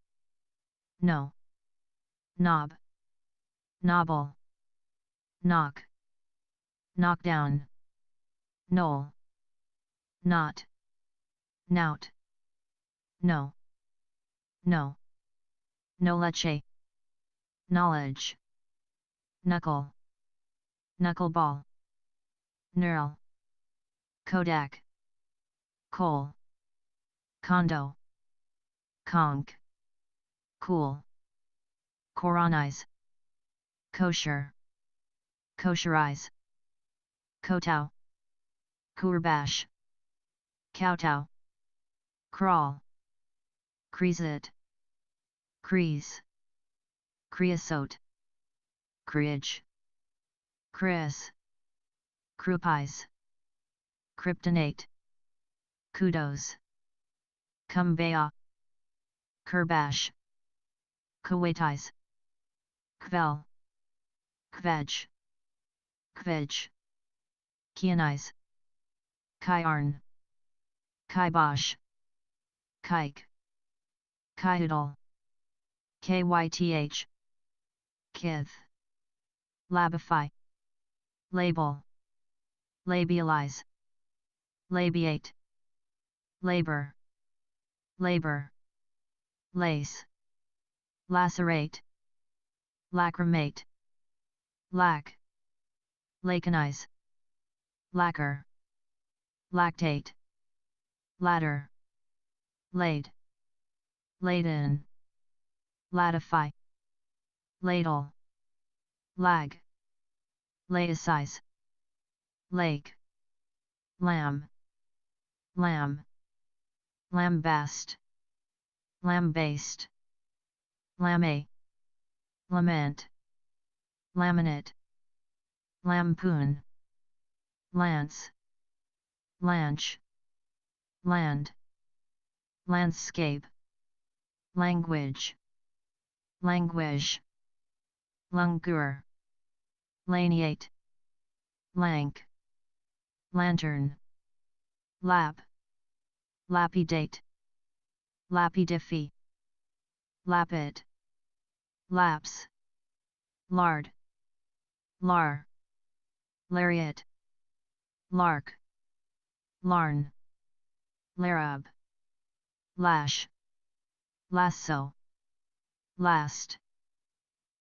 no, knob, nobble, knock, knockdown, knoll, knot, knout, no, no, no leche, knowledge, knuckle, knuckleball, knurl, Kodak, coal, condo, conch, cool, coronize, kosher, kosherize, kotao, kourbash, kowtow, crawl, creaset, crease, creosote, creage, Chris, croupies, kryptonate, kudos, kumbaya, kerbash, kuwaitize, kvel, kvedge, kvedge, kianize, kyarn, kibosh, kike, kyidle, kyth, kith, labify, label, labialize, labiate, labor, labor, lace, lacerate, lacrimate, lack, laconize, lacquer, lactate, ladder, laid, laden, latify, ladle, lag, laicize, lake, lamb, lamb, lambast, lambaste, lame, lament, laminate, lampoon, lance, lanch, land, landscape, language, languish, languor, laniate, lank, lantern, lap, lapidate, lapidify, lapid, lapse, lard, lar, lariat, lark, larn, larab, lash, lasso, last,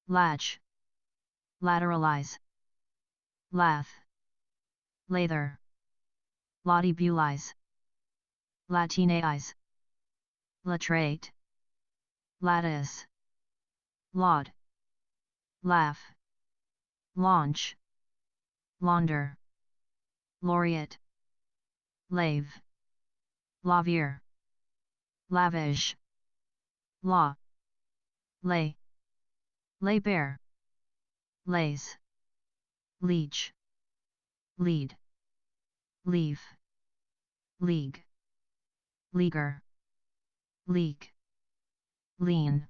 latch, lateralize, lath, lather, latibulize, latinaize, latrate, lattice, laud, laugh, launch, launder, laureate, lave, lavier, lavish, law, lay, lay bare, lays, leech, lead, leave, league, leaguer, leak, lean,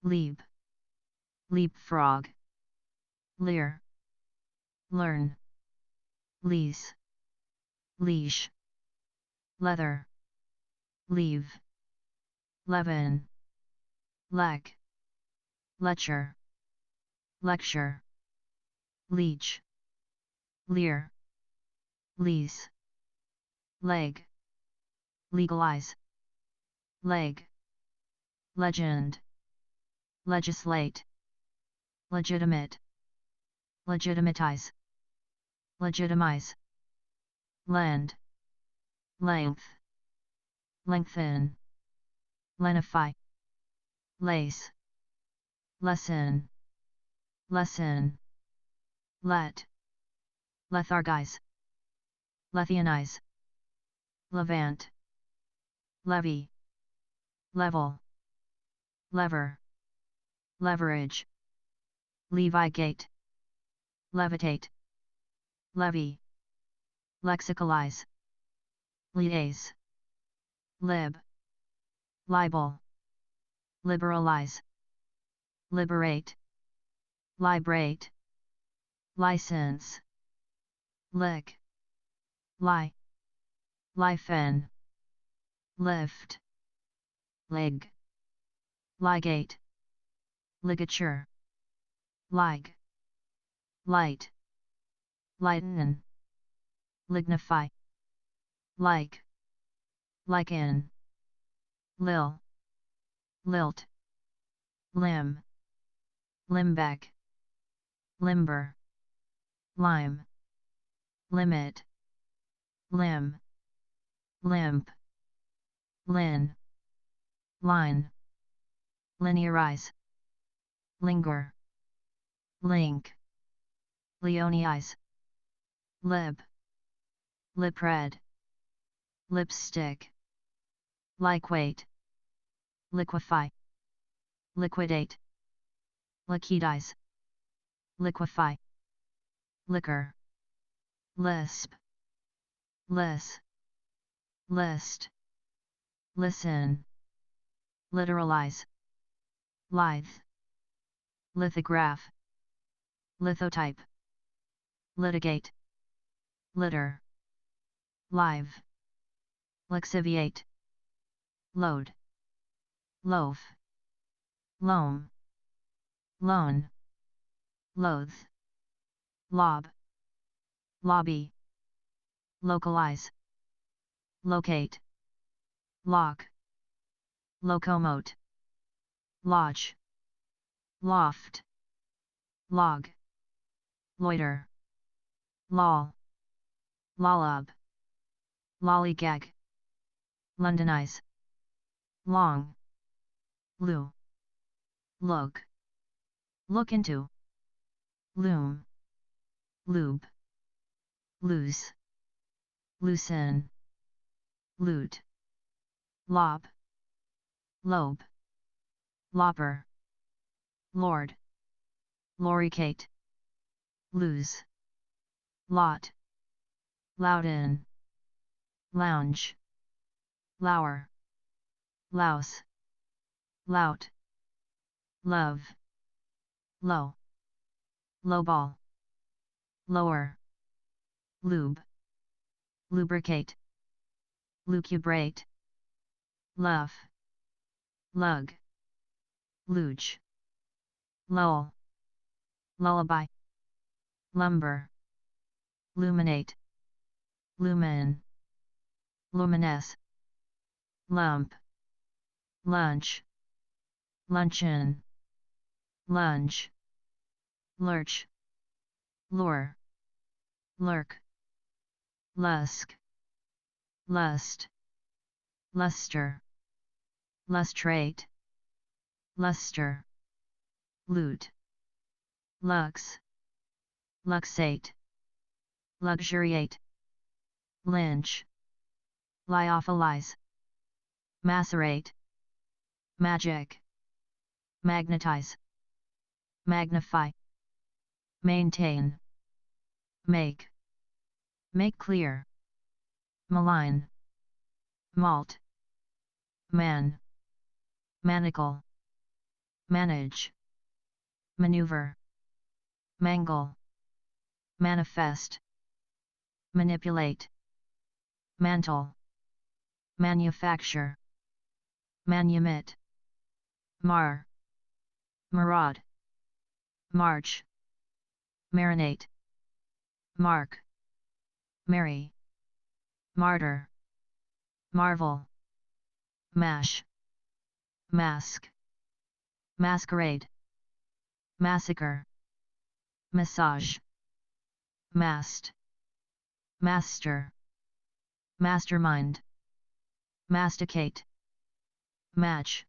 leap, leapfrog, leer, learn, lease, leash, leather, leave, leaven, leg, lecture, lecture, leech, leer, lease, leg, legalize, leg, legend, legislate, legitimate, legitimatize, legitimize, lend, length, lengthen, lenify, lace, lesson, lesson, let, lethargize, lethianize, levant, levy, level, lever, leverage, levigate, levitate, levy, lexicalize, liaise, lib, libel, liberalize, liberate, liberate, license, lick, lie, lifen, lift, leg, ligate, ligature, lig, light, lighten, lignify, like, lichen, lil, lilt, limb, limbeck, limber, lime, limit, limb, limp, lin, line, linearize, linger, link, leonize, lib, lipred, lipstick, likeweight, liquefy, liquidate, liquidize, liquefy, liquor, lisp, liss, list, listen, literalize, lithe, lithograph, lithotype, litigate, litter, live, lixiviate, load, loaf, loam, loan, loathe, lob, lobby, localize, locate, lock, locomote, lodge, loft, log, loiter, loll, lollub, lollygag, Londonize, long, loo, look, look into, loom, lube, loose, loosen, loot, lob, lobe, lopper, lord, loricate, lose, lot, loudon, lounge, lower, louse, lout, love, low, lowball, lower, lube, lubricate, lucubrate, luff, lug, luge, lull, lullaby, lumber, luminate, lumen, luminous, lump, lunch, luncheon, lunge, lurch, lure, lurk, lusk, lust, luster, lustrate, luster, lute, lux, luxate, luxuriate, lynch, lyophilize, macerate, magic, magnetize, magnify, maintain, make clear, malign, malt, man, manacle, manage, maneuver, mangle, manifest, manipulate, mantle, manufacture, manumit, mar, maraude, march, marinate, mark, marry, martyr, marvel, mash, mask, masquerade, massacre, massage, mast, master, mastermind, masticate, match,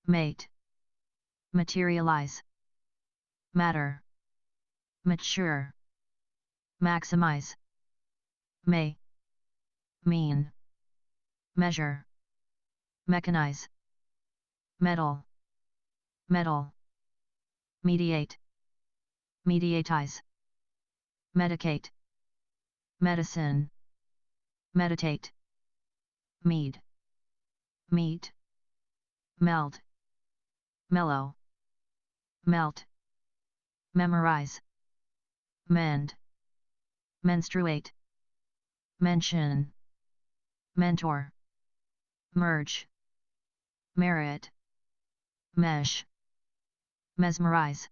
mate, materialize, matter, mature, maximize, may, mean, measure, mechanize, metal, metal, mediate, mediatize, medicate, medicine, meditate, mead, meat, melt, mellow, melt, memorize, mend, menstruate, mention, mentor, merge, merit, mesh, mesmerize,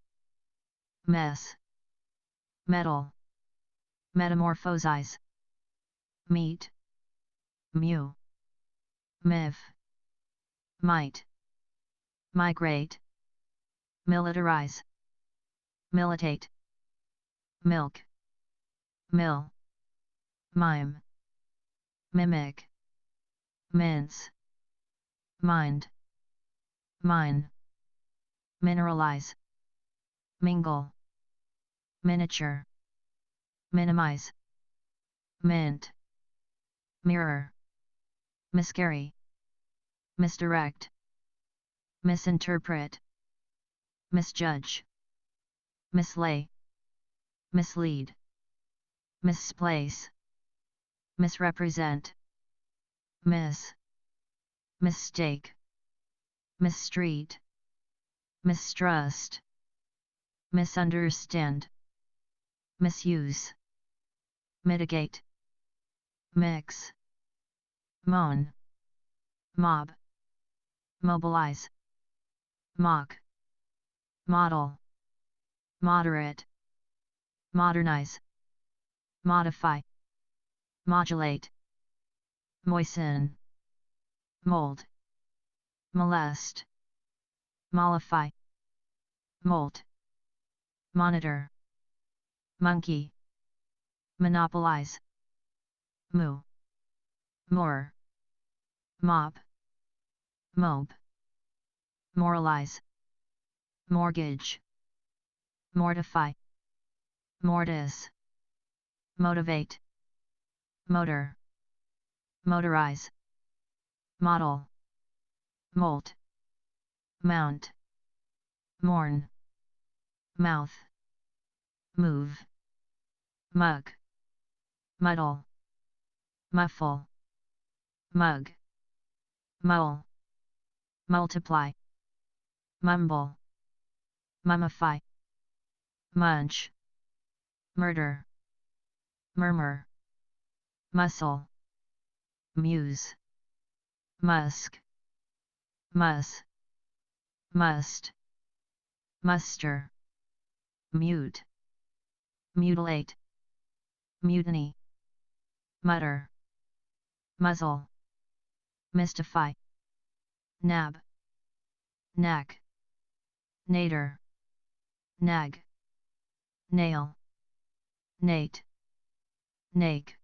mess, metal, metamorphosize, meet, mew, miv, might, migrate, militarize, militate, milk, mill, mime, mimic, mince, mind, mine, mineralize, mingle, miniature, minimize, mint, mirror, miscarry, misdirect, misinterpret, misjudge, mislay, mislead, misplace, misrepresent, mistake, misstreat, mistrust, misunderstand, misuse, mitigate, mix, moan, mob, mobilize, mock, model, moderate, modernize, modify, modulate, moisten, mold, molest, mollify, molt, monitor, monkey, monopolize, moo, more, mob, mob, moralize, mortgage, mortify, mortise, motivate, motor, motorize, model, molt, mount, mourn, mouth, move, mug, muddle, muffle, mug, mull, multiply, mumble, mummify, munch, murder, murmur, muscle, muse, musk, muss, must, muster, mute, mutilate, mutiny, mutter, muzzle, mystify, nab, knack, nader, nag, nail, nate, nake,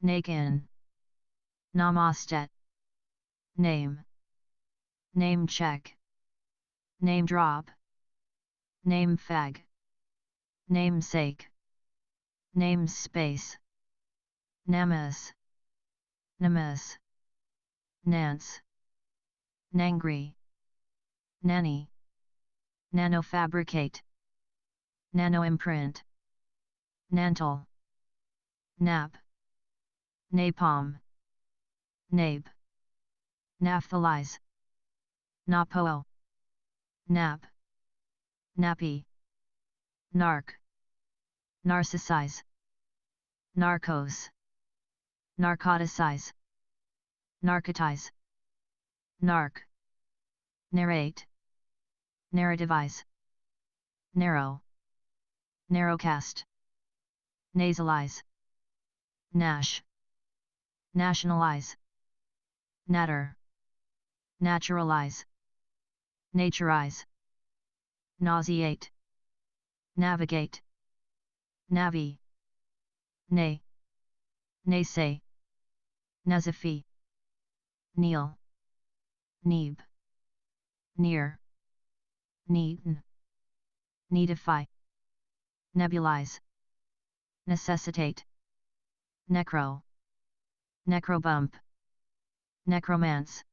nakin, namastet, name, name check, name drop, name fag, namesake, namespace, namus, namus, Nance, Nangri, Nanny, Nanofabricate, Nanoimprint, Nantal, Nap, Napalm, Nabe, Naphthalize, Napo, Nap, Nappy, Narc, Narcissize, Narcos, Narcoticize, Narcotize, Narc, Narrate, Narrativize, Narrow, Narrowcast, Nasalize, Nash, Nationalize, Natter, Naturalize, Naturize, Nauseate, Navigate, Navi, Nay, Naysay, Nazifi, Kneel, Neeb, Near, Needn, Needify, Nebulize, Necessitate, Necro, Necrobump, Necromance,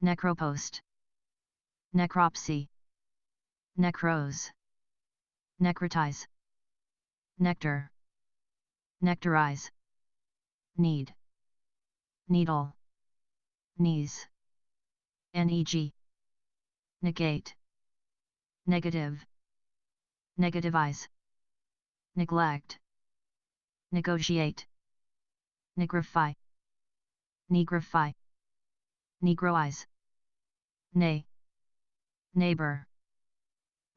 Necropost, Necropsy, Necrose, Necrotize, Nectar, Nectarize, Need, Needle, Knees, Neg, Negate, Negative, Negativize, Neglect, Negotiate, Negrify, Negrify, Negroize, Nay, Neighbor,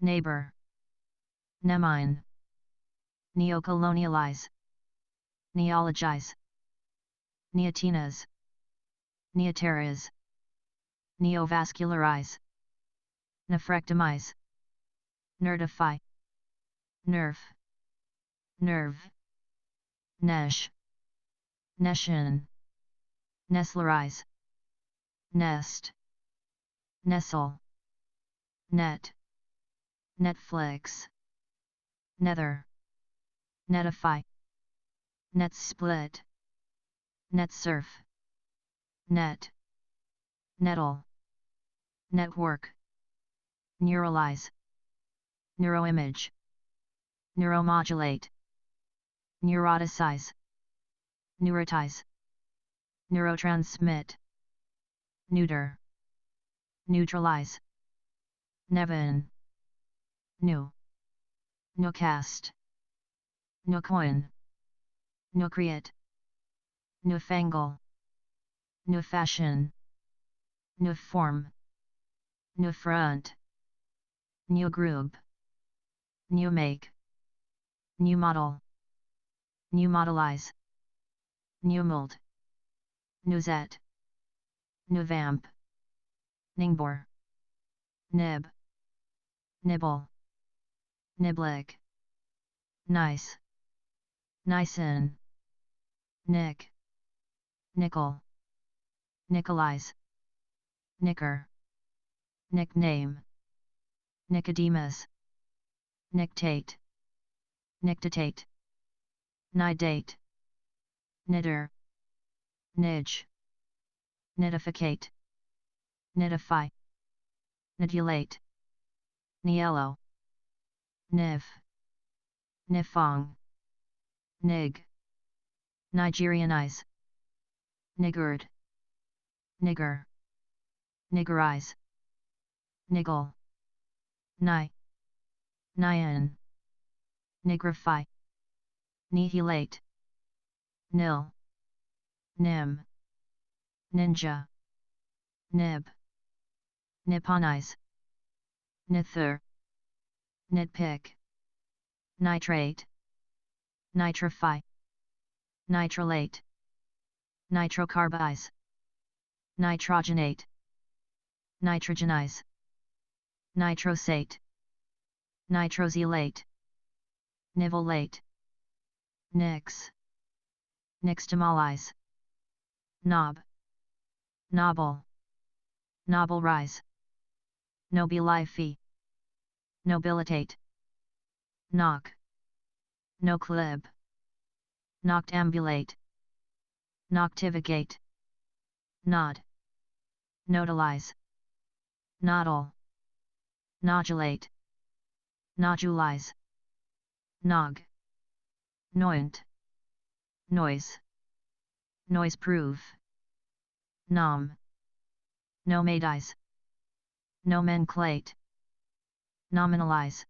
Neighbor, Nemine, Neocolonialize, Neologize, Neotinas, Neoteras, Neovascularize, Nephrectomize, Nerdify, Nerf, Nerve, Nesh, Neshin, Nestlerize, Nest, Nestle, Net, Netflix, Nether, Netify, Netsplit, Netsurf, Net, Nettle, Network, Neuralize, Neuroimage, Neuromodulate, Neuroticize, Neurotize, Neurotransmit, Neuter, Neutralize, Nevin, New, Newcast, Newcoin, Newcreate, Newfangle, Newfashion, Newform, Newfront, Newgroup, Newmake, New model, New modelize, New mold, Newzet, Newvamp, Ningbor, Nib, Nibble, Niblick, Nice, Nicen, Nick, Nickel, Nickolize, Nicker, Nickname, Nicodemus, Nictate, Nictitate, Nidate, Knitter, Nidge, Nidificate, Nidify, Nidulate, Niello, Niv, Nifong, Nig, Nigerianize, Niggard, Nigger, Niggerize, Niggle, Ni, Nyan, Nigrify, Nihilate, Nil, Nim, Ninja, Nib, Nipponize, Nither, Nitpick, Nitrate, Nitrify, Nitrolate, Nitrocarbize, Nitrogenate, Nitrogenize, Nitrosate, Nitroselate, Nivolate, Nix, Nixtamalize, Knob, Nobble, Nobblerize, Nobilify, Nobilitate, Knock, Noclib, Noctambulate, Noctivigate, nod, nodalize, nodal, nodulate, nodulize, nog, noint, noise, noise-proof, nom, nomadize, nomenclate, nominalize,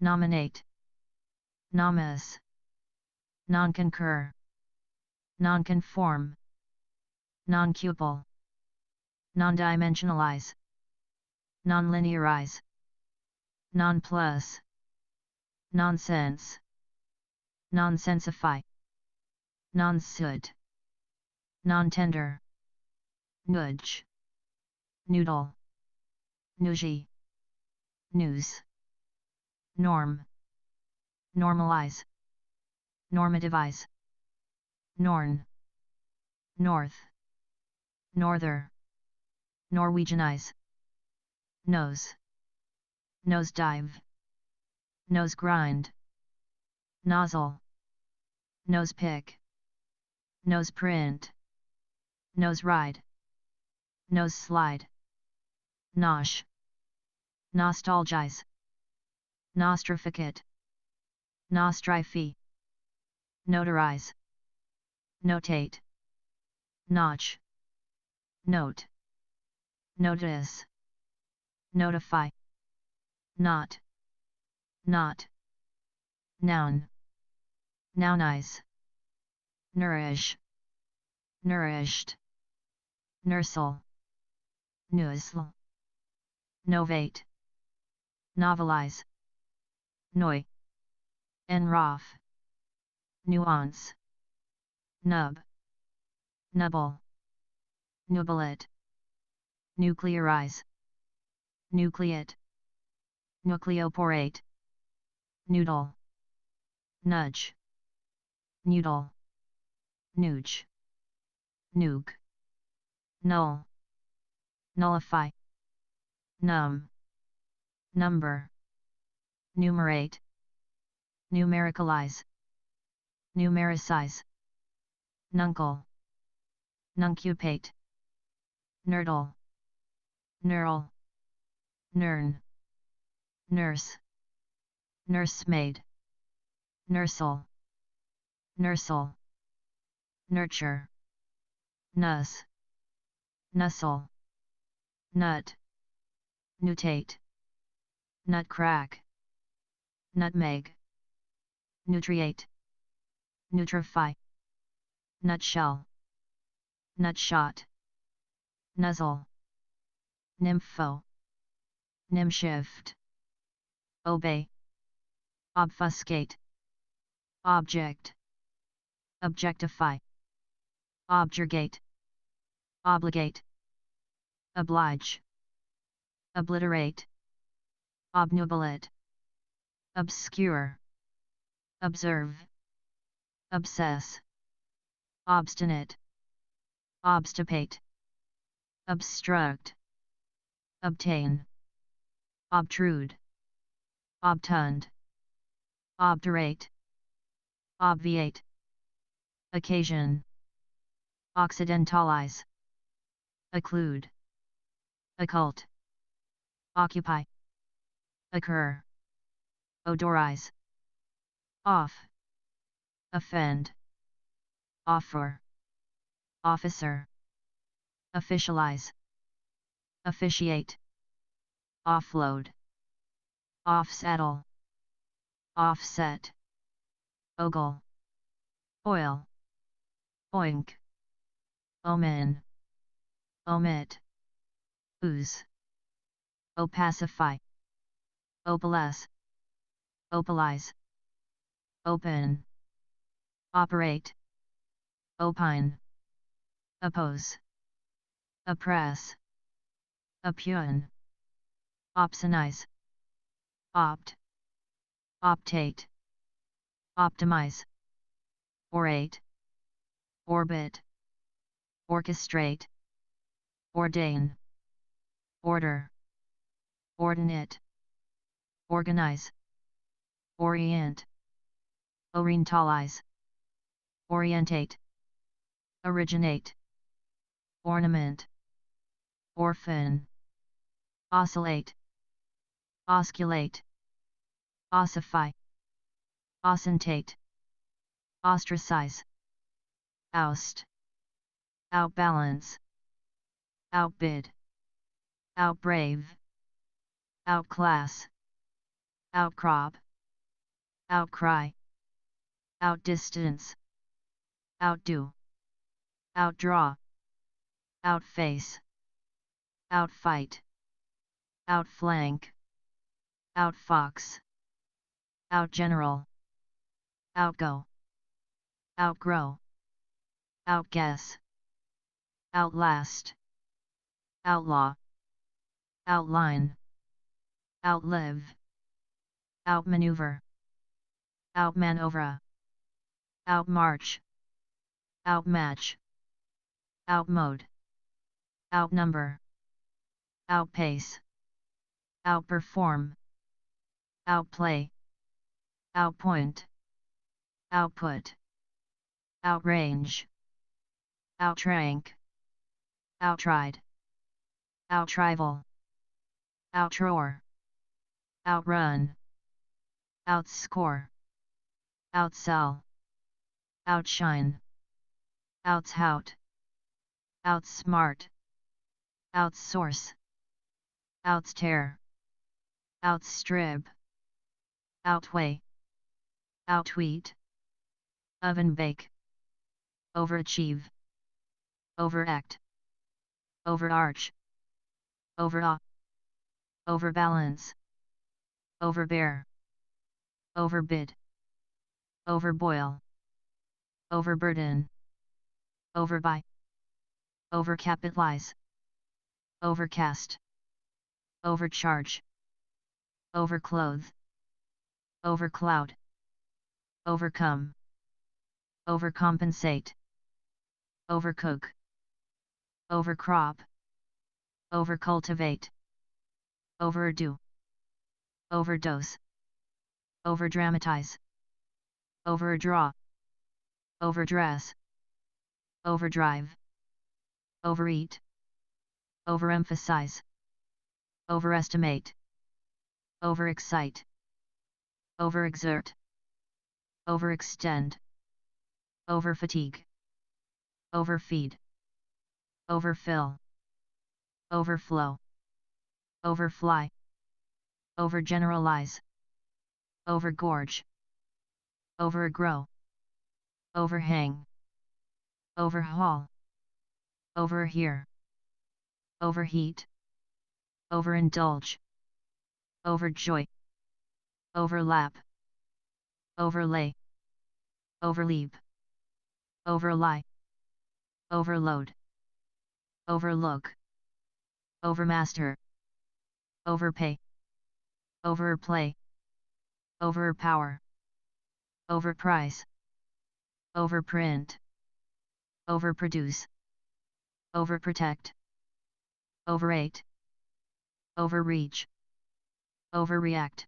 nominate, nominous, non-concur, non-conform, non-cupel, non-dimensionalize, non-linearize, non-plus, nonsense, nonsensify, non-sud, non-tender, nudge, noodle, nougie, news, norm, normalize, normativize, norn, north, norther, Norwegianize, nose, nosedive, nose grind, nozzle, nose pick, nose print, nose ride, nose slide, nosh, nostalgize, nostrificate, nostrify, notarize, notate, notch, note, notice, notify, not, noun, nounize, nourish, nourished, nursel, newsl, novate, novelize, noi, enroth, nuance, nub, nubble, nubilate, nuclearize, nucleate, nucleoporate, noodle, nudge, noodle, nooge, noog, null, nullify, num, number, numerate, numericalize, numericize, nuncle, nuncupate, nurdle, knurl, nern, nurse, nursemaid, nursel, nursel, nurture, nuss, nussel, nut, nutate, nutcrack, nutmeg, nutriate, nutrify, nutshell, nutshot, nuzzle, nympho, nimshift, obey, obfuscate, object, objectify, objurgate, obligate, oblige, obliterate, obnubilate, obscure, observe, obsess, obstinate, obstipate, obstruct, obtain, obtrude, obtund, obdurate, obviate, occasion, occidentalize, occlude, occult, occupy, occur, odorize, off, offend, offer, officer, officialize, officiate, offload, offsaddle, offset, ogle, oil, oink, omen, omit, ooze, opacify, opalesce, opalize, open, operate, opine, oppose, oppress, oppugn, opsonize, opt, optate, optimize, orate, orbit, orchestrate, ordain, order, ordinate, organize, orient, orientalize, orientate, originate, ornament, orphan, oscillate, osculate, ossify, oscentate, ostracize, oust, outbalance, outbid, outbrave, outclass, outcrop, outcry, outdistance, outdo, outdraw, outface, outfight, outflank, outfox, outgeneral, outgo, outgrow, outguess, outlast, outlaw, outline, outlive, outmaneuver, outmanoeuvre, outmarch, outmatch, outmode, outnumber, outpace, outperform, outplay, outpoint, output, outrange, outrank, outried, outrival, outroar, outrun, outscore, outsell, outshine, outshout, outsmart, outsource, outstare, outstrip, outweigh, outtweet, oven bake, overachieve, overact, overarch, overawe, overbalance, overbear, overbid, overboil, overburden, overbuy, overcapitalize, overcast, overcharge, overclothe, overcloud, overcome, overcompensate, overcook, overcrop, overcultivate, overdo, overdose, overdramatize, overdraw, overdress, overdrive, overeat, overemphasize, overestimate, overexcite, overexert, overextend, overfatigue, overfeed, overfill, overflow, overfly, overgeneralize, overgorge, overgrow, overhang, overhaul, overhear, overheat, overindulge, overjoy, overlap, overlay, overleap, overlie, overload, overlook, overmaster, overpay, overplay, overpower, overprice, overprint, overproduce, overprotect, overrate, overreach, overreact,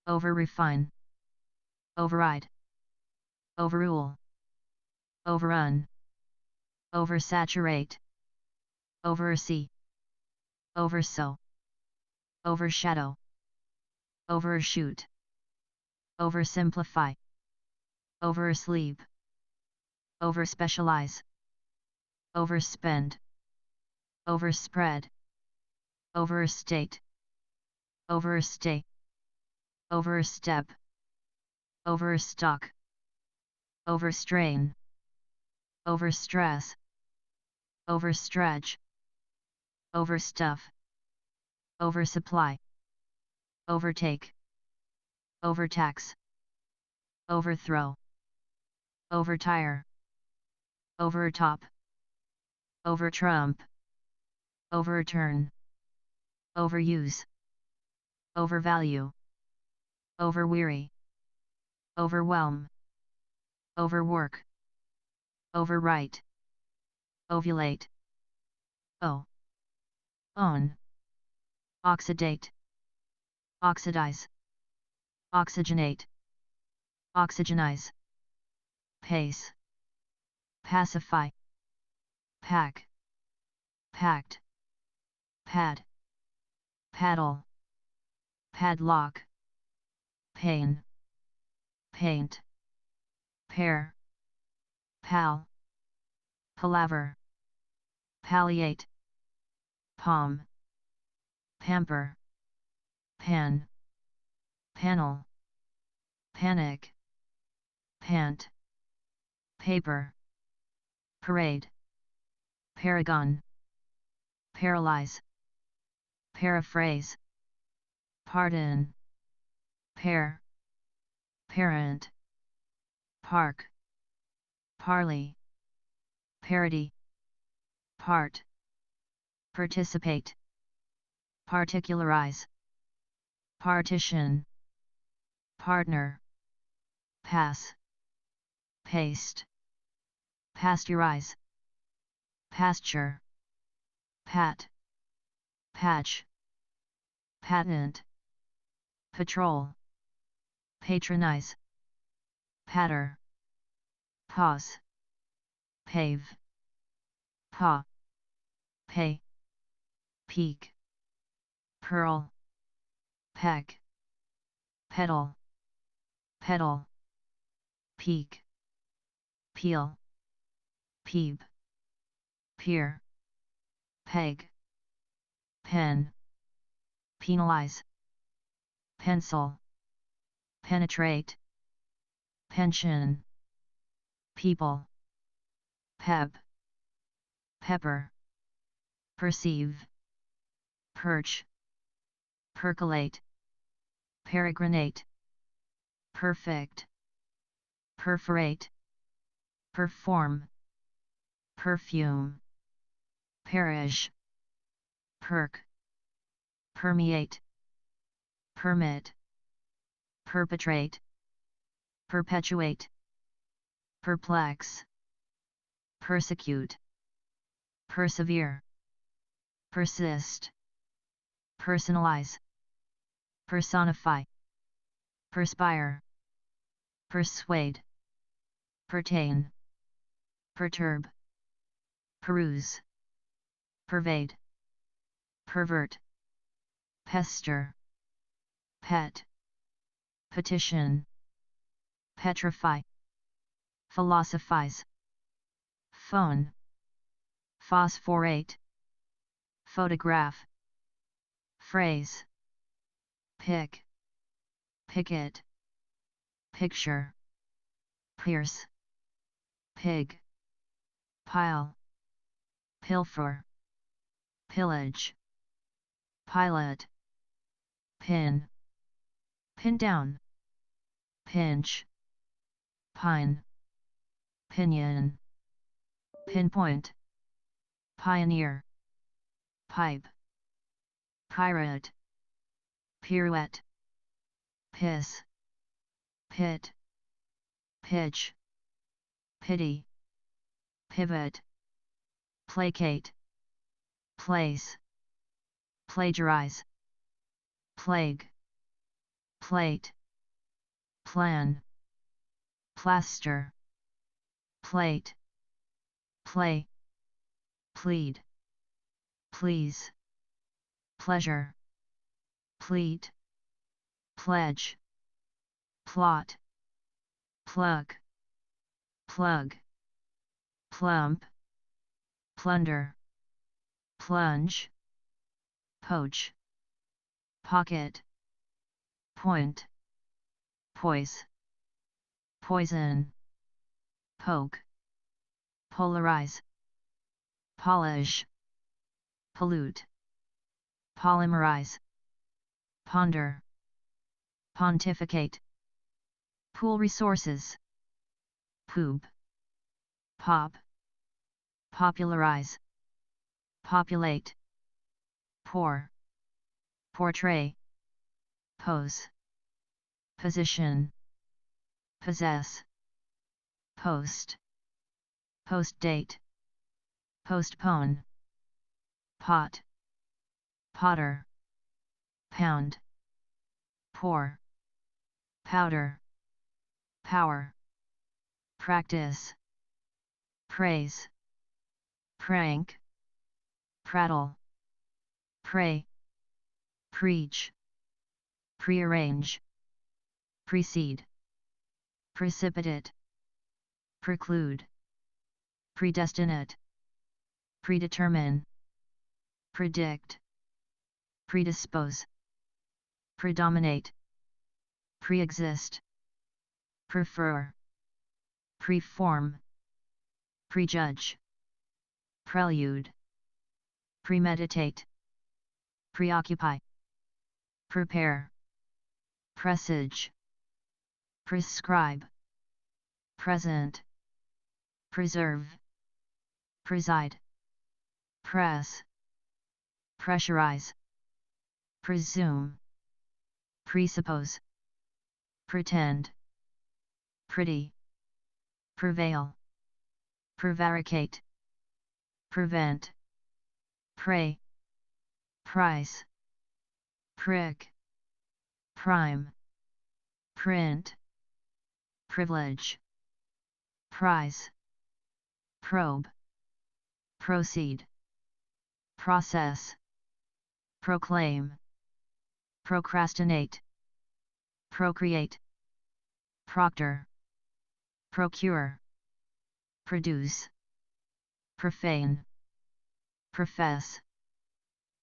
overrefine, override, overrule, overrun, oversaturate, oversee, oversow, overshadow, overshoot, oversimplify, oversleep, overspecialize, overspend, overspread, overstate, overstay, overstep, overstock, overstrain, overstress, overstretch, overstuff, oversupply, overtake, overtax, overthrow, overtire, overtop, overtrump, overturn, overuse, overvalue, overweary, overwhelm, overwork, overwrite, ovulate, own, oxidate, oxidize, oxygenate, oxygenize, pace, pacify, pack, packed, pad, paddle, padlock, pain, paint, pair, pal, palaver, palliate, palm, pamper, pan, panel, panic, pant, paper, parade, paragon, paralyze, paraphrase, pardon, pair, parent, park, parley, parody, part, participate, particularize, partition, partner, pass, paste, pasteurize, pasture, pat, patch, patent, patrol, patronize, patter, pause, pave, paw, pay, peak, pearl, peck, pedal, pedal, peak, peel, peeb, peer, peg, pen, penalize, pencil, penetrate, pension, people, pep, pepper, perceive, perch, percolate, peregrinate, perfect, perforate, perform, perfume, parish, perk, permeate, permit, perpetrate, perpetuate, perplex, persecute, persevere, persist, personalize, personify, perspire, persuade, pertain, perturb, peruse, pervade, pervert, pester, pet, petition, petrify, philosophize, phone, phosphorate, photograph, phrase, pick, picket, picture, pierce, pig, pile, pilfer, pillage, pilot, pin, pin down, pinch, pine, pinion, pinpoint, pioneer, pipe, pirate, pirouette, piss, pit, pitch, pity, pivot, placate, place, plagiarize, plague, plate, plan, plaster, plate, play, plead, please, pleasure, pleat, pledge, plot, plug, plug, plump, plunder, plunge, poach, pocket, point, poise, poison, poke, polarize, polish, pollute, polymerize, ponder, pontificate, pool resources, poob, pop, popularize, populate, pour, portray, pose, position, possess, post, post date, postpone, pot, potter, pound, pour, powder, power, practice, praise, prank, prattle, pray, preach, prearrange, precede, precipitate, preclude, predestinate, predetermine, predict, predispose, predominate, preexist, prefer, preform, prejudge, prelude, premeditate, preoccupy, prepare, presage, prescribe, present, preserve, preside, press, pressurize, presume, presuppose, pretend, pretty, prevail, prevaricate, prevent, pray, price, prick, prime, print, privilege, prize, probe, proceed, process, proclaim, procrastinate, procreate, proctor, procure, produce, profane, profess,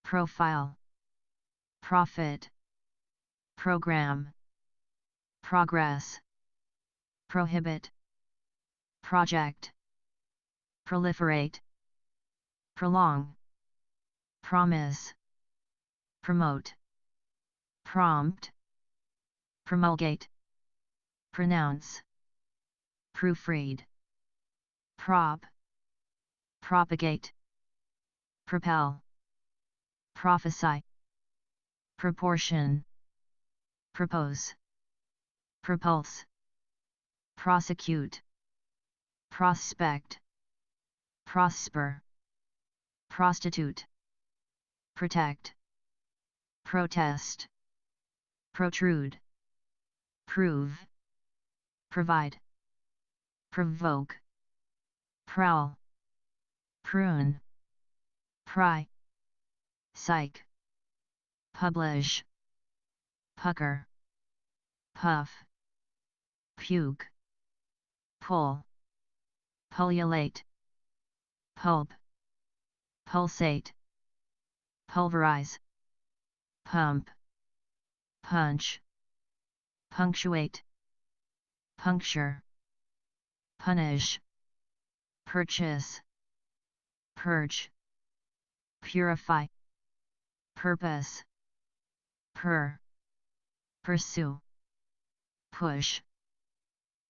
profile, profit, program, progress, prohibit, project, proliferate, prolong, promise, promote, prompt, promulgate, pronounce, proofread, prop, propagate, propel, prophesy, proportion, propose, propulse, prosecute, prospect, prosper, prostitute, protect, protest, protrude, prove, provide, provoke, prowl, prune, pry, psych, publish, pucker, puff, puke, pull, pullulate, pulp, pulsate, pulverize, pump, punch, punctuate, puncture, punish, purchase, purge, purify, purpose, purr, pursue, push,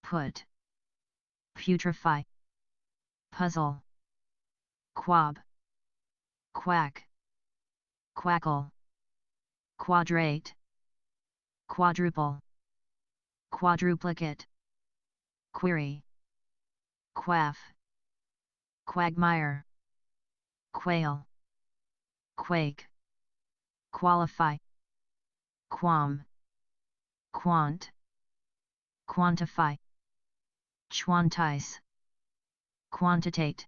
put, putrefy, puzzle, quab, quack, quackle, quadrate, quadruple, quadruplicate, query, quaff, quagmire, quail, quake, qualify, qualm, quant, quantify, quantize, quantitate,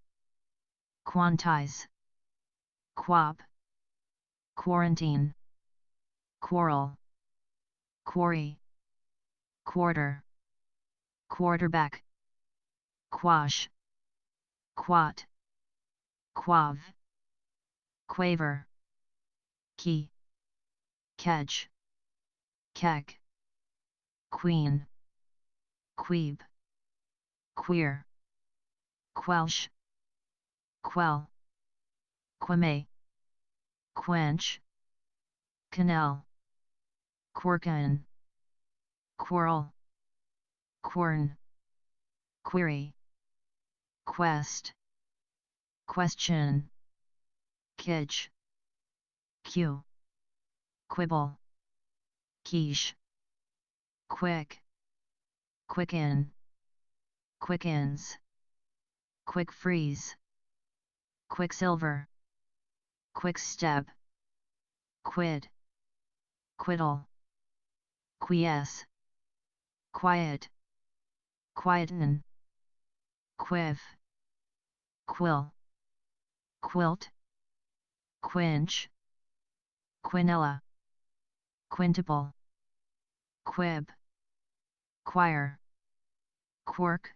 quantize, quap, quarantine, quarrel, quarry, quarter, quarterback, quash, quat, quav, quaver, key, catch, keck, queen, queeb, queer, quelch, quell, queme, quench, quenelle, quirkin, quirl, quern, query, quest, question, kitsch, cue, quibble, quiche, quick, quicken, quickens, quick freeze, quicksilver, quick step, quid, quiddle, quiesce, quiet, quieten, quiff, quill, quilt, quinch, quinella, quintuple, quib, choir, quark,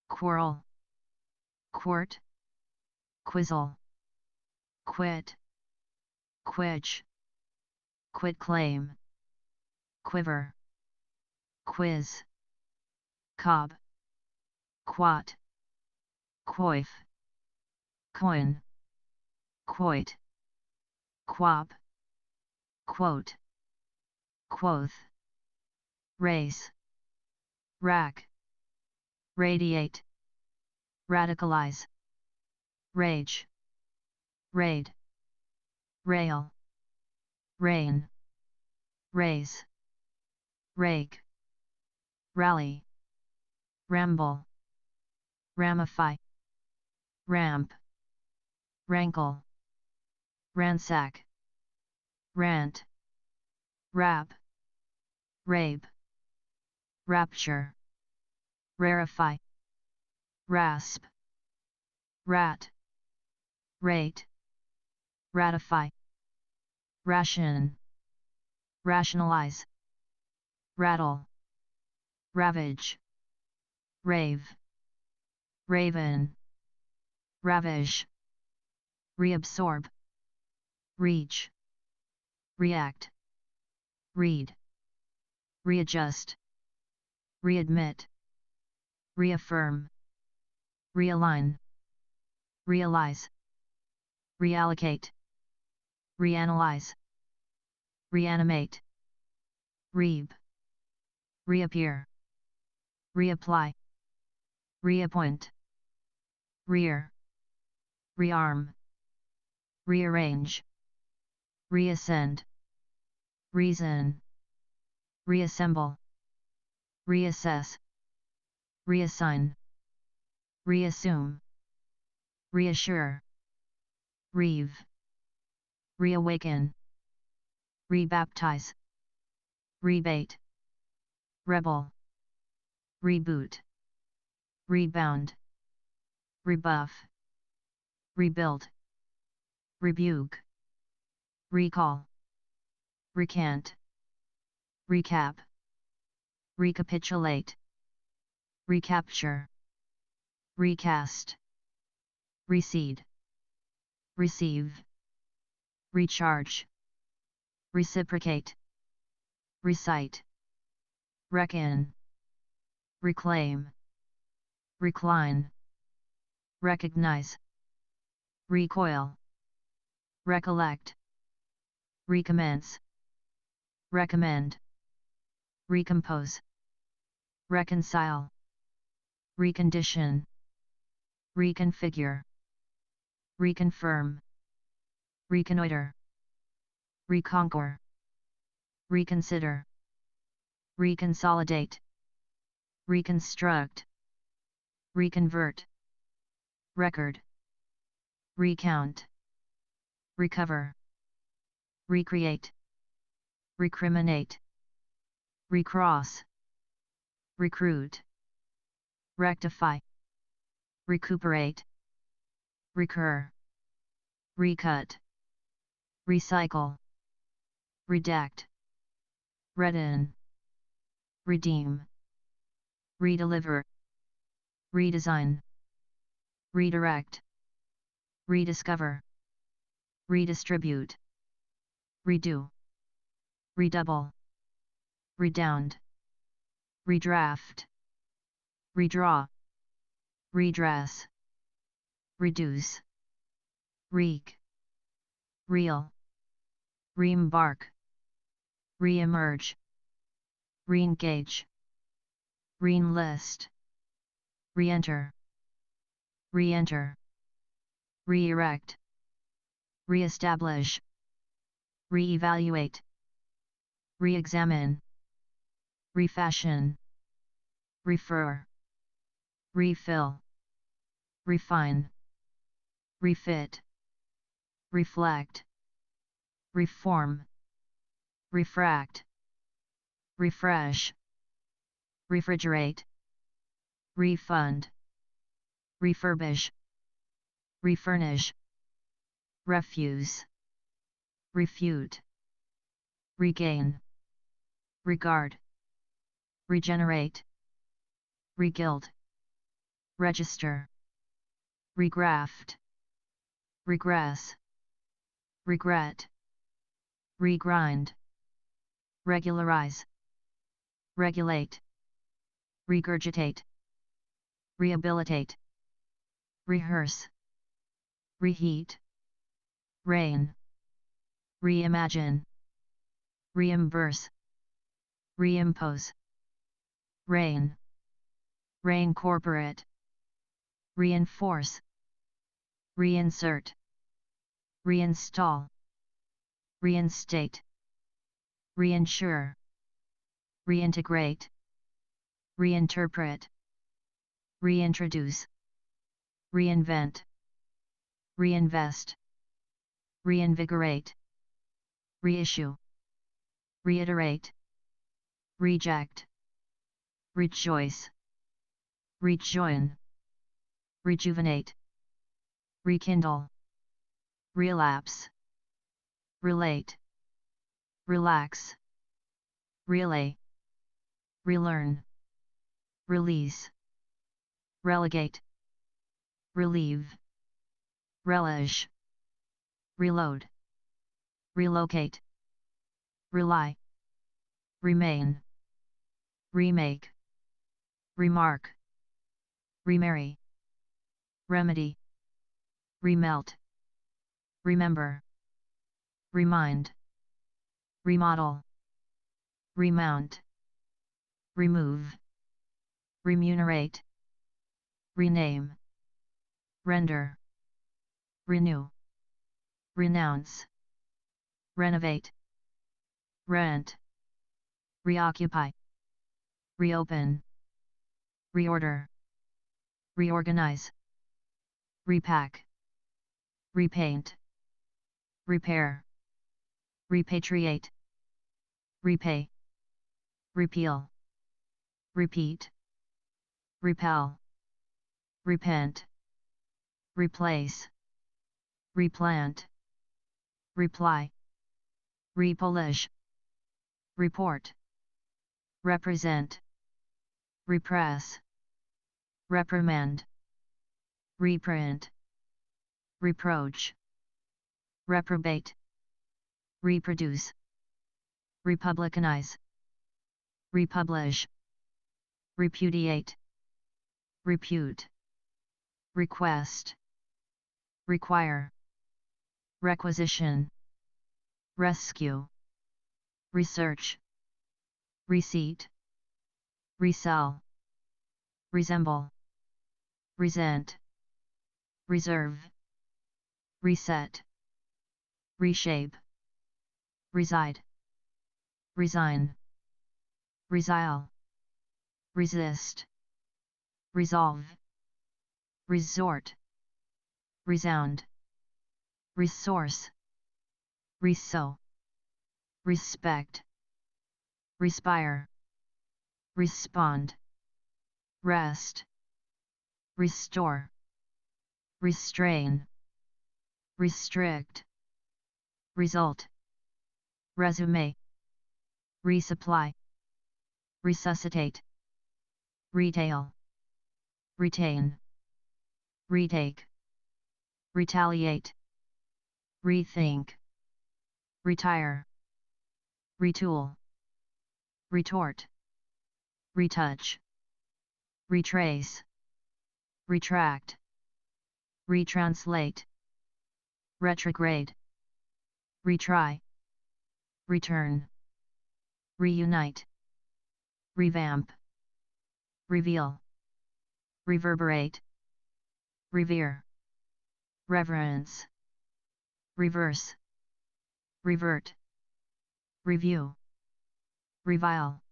quarrel, quart, quizzle, quit, quitch, quitclaim, quiver, quiz, cob, quat, coif, coin, quoit, quap, quote, quoth, race, rack, radiate, radicalize, rage, raid, rail, rain, raise, rake, rally, ramble, ramify, ramp, rankle, ransack, rant, rap, rape, rapture, rarefy, rasp, rat, rate, ratify, ration, rationalize, rattle, ravage, rave, raven, ravish, reabsorb, reach, react, read, readjust, readmit, reaffirm, realign, realize, reallocate, reanalyze, reanimate, reap, reappear, reapply, reappoint, rear, rearm, rearrange, reascend, reason, reassemble, reassess, reassign, reassume, reassure, reave, reawaken, rebaptize, rebate, rebel, reboot, rebound, rebuff, rebuild, rebuke, recall, recant, recap, recapitulate, recapture, recast, reseed, receive, recharge, reciprocate, recite, reckon, reclaim, recline, recognize, recoil, recollect, recommence, recommend, recompose, reconcile, recondition, reconfigure, reconfirm, reconnoiter, reconquer, reconsider, reconsolidate, reconstruct, reconvert, record, recount, recover, recreate, recriminate, recross, recruit, rectify, recuperate, recur, recut, recycle, redact, redden, redeem, redeliver, redesign, redirect, rediscover, redistribute, redo, redouble, redound, redraft, redraw, redress, reduce, reek, reel, reembark, reemerge, reengage, reenlist, reenter, re-enter, re-erect, re-establish, re-evaluate, re-examine, refashion, refer, refill, refine, refit, reflect, reform, refract, refresh, refrigerate, refund, refurbish, refurnish, refuse, refute, regain, regard, regenerate, regild, register, regraft, regress, regret, regrind, regularize, regulate, regurgitate, rehabilitate, rehearse, reheat, reign, reimagine, reimburse, reimpose, reign, reign corporate, reinforce, reinsert, reinstall, reinstate, reinsure, reintegrate, reinterpret, reintroduce, reinvent, reinvest, reinvigorate, reissue, reiterate, reject, rejoice, rejoin, rejuvenate, rekindle, relapse, relate, relax, relay, relearn, release, relegate, relieve, relish, reload, relocate, rely, remain, remake, remark, remarry, remedy, remelt, remember, remind, remodel, remount, remove, remunerate, rename, render, renew, renounce, renovate, rent, reoccupy, reopen, reorder, reorganize, repack, repaint, repair, repatriate, repay, repeal, repeat, repel, repent, replace, replant, reply, repolish, report, represent, repress, reprimand, reprint, reproach, reprobate, reproduce, republicanize, republish, repudiate, repute, request, require, requisition, rescue, research, receipt, resell, resemble, resent, reserve, reset, reshape, reside, resign, resile, resist, resolve, resort, resound, resource, resow, respect, respire, respond, rest, restore, restrain, restrict, result, resume, resupply, resuscitate, retail, retain, retake, retaliate, rethink, retire, retool, retort, retouch, retrace, retract, retranslate, retrograde, retry, return, reunite, revamp, reveal, reverberate, revere, reverence, reverse, revert, review, revile,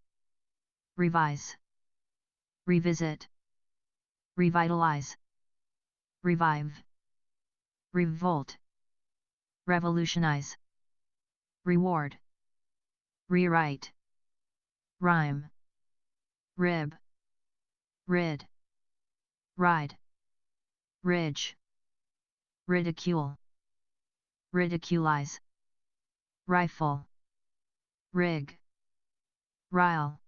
revise, revisit, revitalize, revive, revolt, revolutionize, reward, rewrite, rhyme, rib, rid, ride, ridge, ridicule, ridiculize, rifle, rig, rile,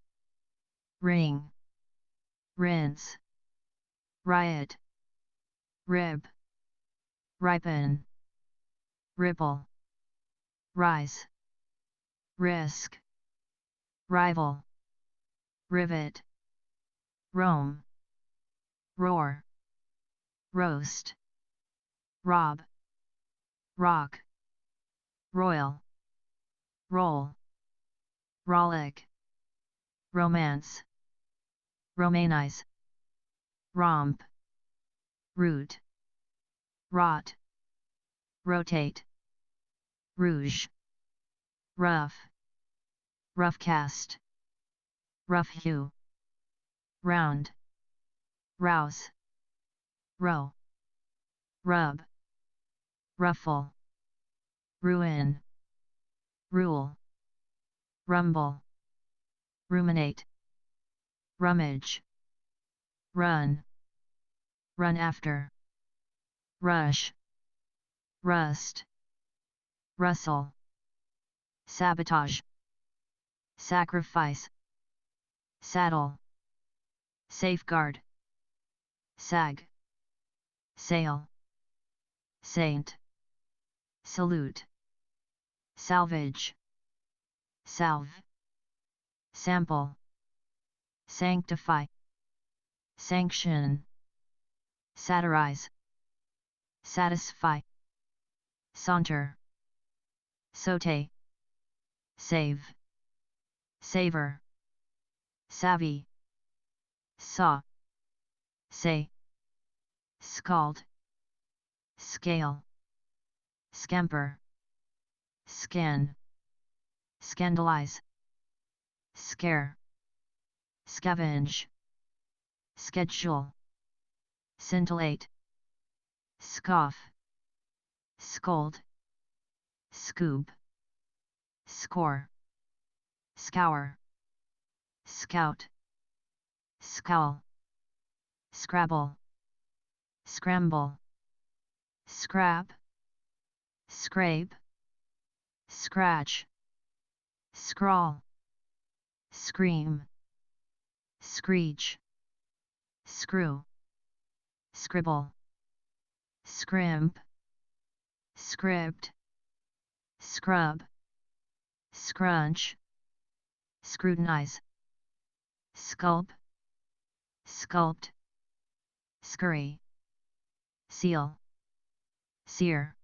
ring, rinse, riot, rib, ripen, ripple, rise, risk, rival, rivet, roam, roar, roast, rob, rock, royal, roll, rollick, romance, romanize, romp, root, rot, rotate, rouge, rough, rough cast, rough hue, round, rouse, row, rub, ruffle, ruin, rule, rumble, ruminate, rummage, run, run after, rush, rust, rustle, sabotage, sacrifice, saddle, safeguard, sag, sail, saint, salute, salvage, salve, sample, sanctify, sanction, satirize, satisfy, saunter, saute, save, savor, savvy, saw, say, scald, scale, scamper, scan, scandalize, scare, scavenge, schedule, scintillate, scoff, scold, scoop, score, scour, scout, scowl, scrabble, scramble, scrap, scrape, scratch, scrawl, scream, screech, screw, scribble, scrimp, script, scrub, scrunch, scrutinize, sculp, sculpt, scurry, seal, sear,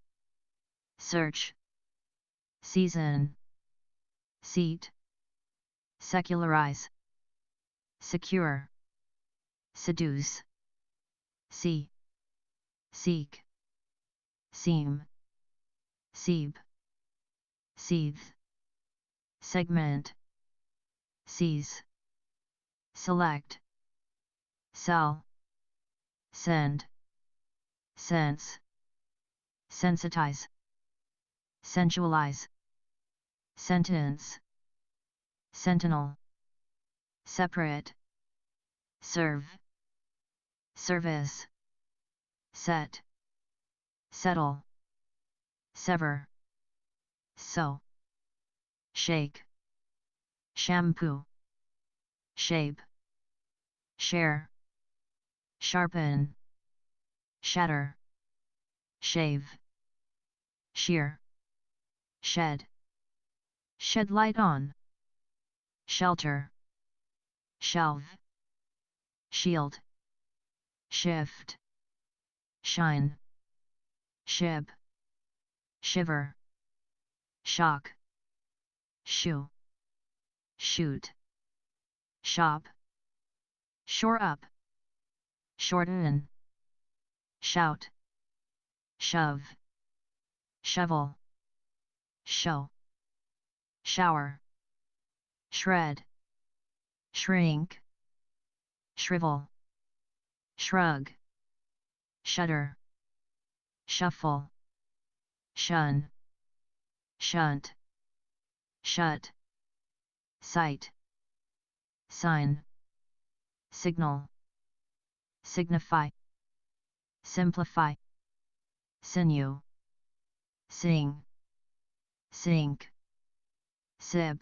search, season, seat, secularize, secure, seduce, see, seek, seam, seep, seethe, segment, seize, select, sell, send, sense, sensitize, sensualize, sentence, sentinel, separate, serve, service, set, settle, sever, sew, shake, shampoo, shape, share, sharpen, shatter, shave, shear, shed, shed light on, shelter, shelve, shield, shift, shine, shib, shiver, shock, shoe, shoot, shop, shore up, shorten, shout, shove, shovel, show, shower, shred, shrink, shrivel, shrug, shudder, shuffle, shun, shunt, shut, sight, sign, signal, signify, simplify, sinew, sing, sink, sib,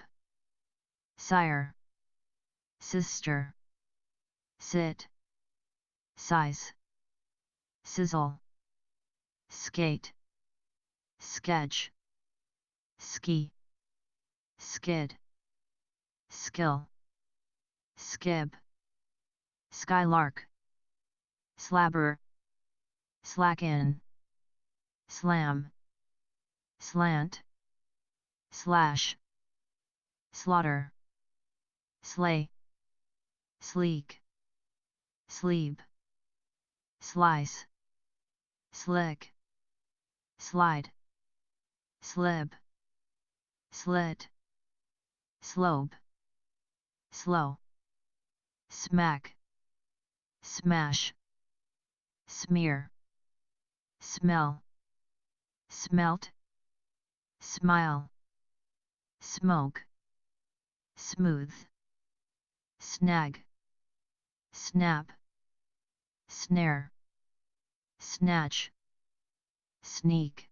sire, sister, sit, size, sizzle, skate, sketch, ski, skid, skill, skib, skylark, slabber, slacken, slam, slant, slash, slaughter, slay, sleek, sleeve, slice, slick, slide, slib, slit, slope, slow, smack, smash, smear, smell, smelt, smile, smoke, smooth, snag, snap, snare, snatch, sneak,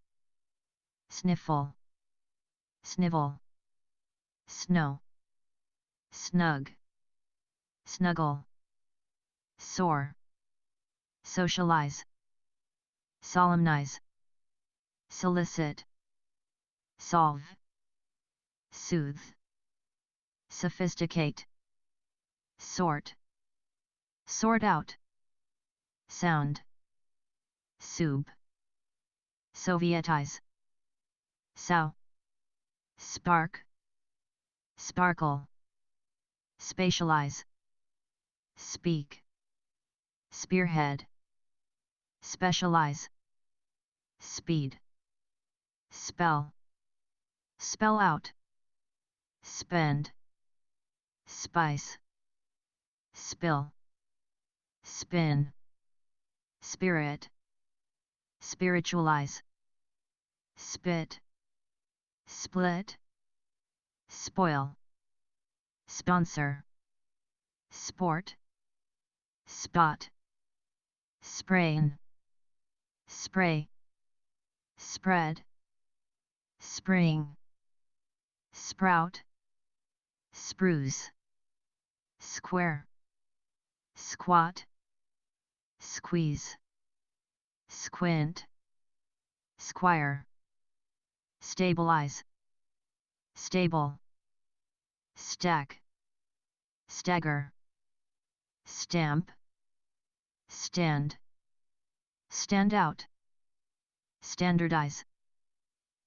sniffle, snivel, snow, snug, snuggle, soar, socialize, solemnize, solicit, solve, soothe, sophisticate, sort, sort out, sound, soup, Sovietize, sow, spark, sparkle, spatialize, speak, spearhead, specialize, speed, spell, spell out, spend, spice, spill, spin, spirit, spiritualize, spit, split, spoil, sponsor, sport, spot, sprain, spray, spread, spring, sprout, spruce, square, squat, squeeze, squint, squire, stabilize, stable, stack, stagger, stamp, stand, stand out, standardize,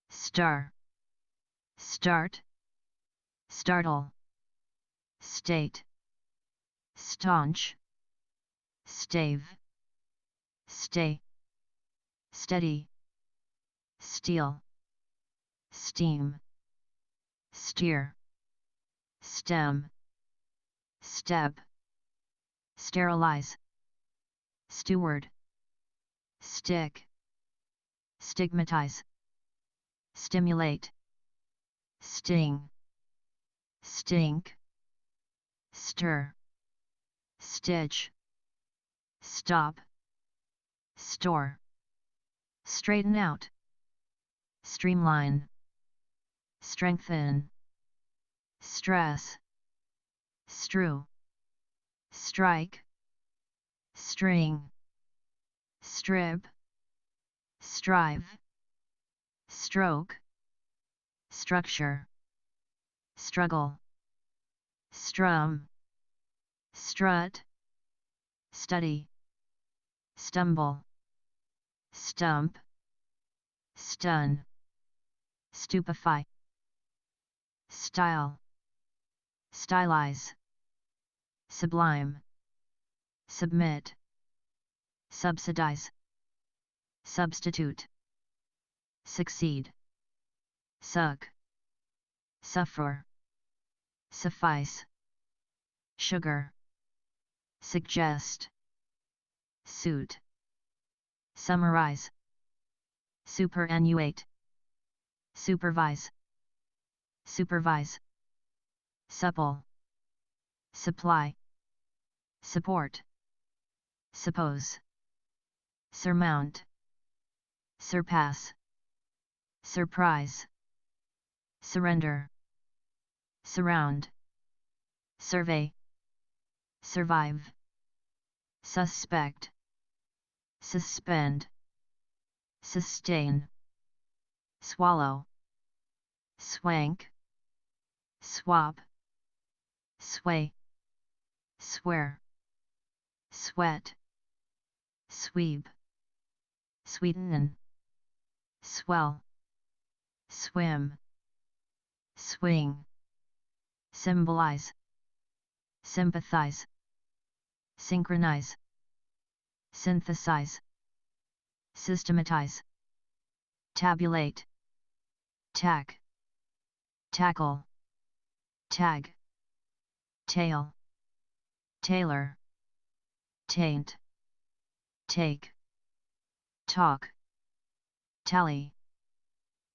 star, start, startle, state, staunch, stave, stay, steady, steel, steam, steer, stem, step, sterilize, steward, stick, stigmatize, stimulate, sting, stink, stir, stitch, stop, store, straighten out, streamline, strengthen, stress, strew, strike, string, strip, strive, stroke, structure, struggle, strum, strut, study, stumble, stump, stun, stupefy, style, stylize, sublime, submit, subsidize, substitute, succeed, suck, suffer, suffice, sugar, suggest, suit, summarize, superannuate, supervise, supervise, supple, supply, support, suppose, surmount, surpass, surprise, surrender, surround, survey, survive, suspect, suspend, sustain, swallow, swank, swap, sway, swear, sweat, sweep, sweeten, swell, swim, swing, symbolize, sympathize, synchronize, synthesize, systematize, tabulate, tack, tackle, tag, tail, tailor, taint, take, talk, tally,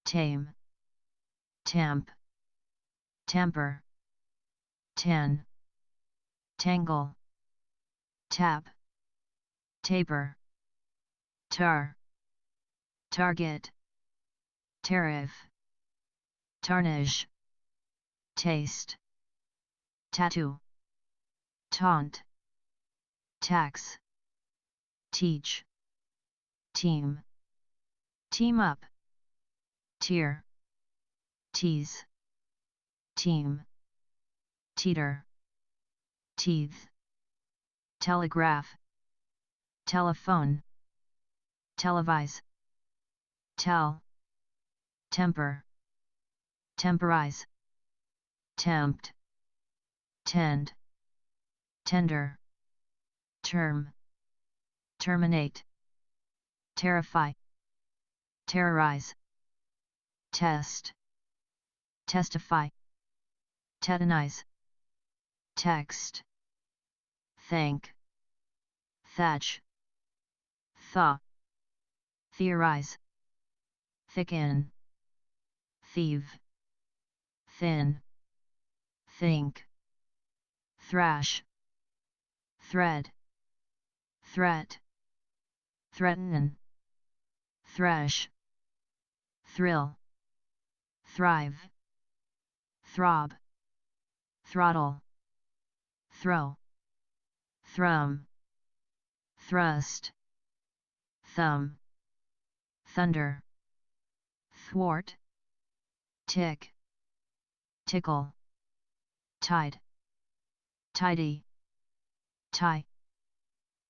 tame, tamp, tamper, tan, tangle, tap, taper, tar, target, tariff, tarnish, taste, tattoo, taunt, tax, teach, team, team up, tier, tease, team, teeter, teeth, telegraph, telephone, televise, tell, temper, temporize, tempt, tend, tender, term, terminate, terrify, terrorize, test, testify, tetanize, text, thank, thatch, thaw, theorize, thicken, thieve, thin, think, thrash, thread, threat, threaten, thresh, thrill, thrive, throb, throttle, throw, thrum, thrust, thumb, thunder, thwart, tick, tickle, tide, tidy, tie,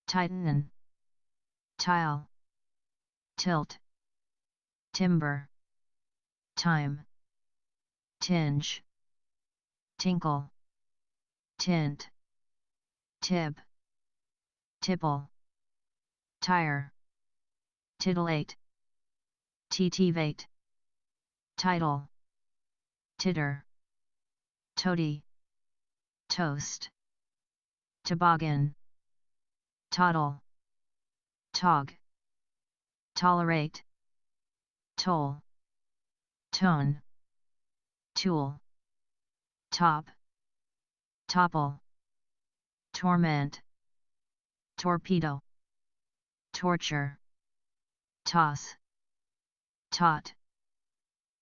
tighten, tile, tilt, timber, time, tinge, tinkle, tint, tib, tipple, tire, titillate, titivate, title, titter, toady, toast, toboggan, toddle, tog, tolerate, toll, tone, tool, top, topple, torment, torpedo, torture, toss, tot,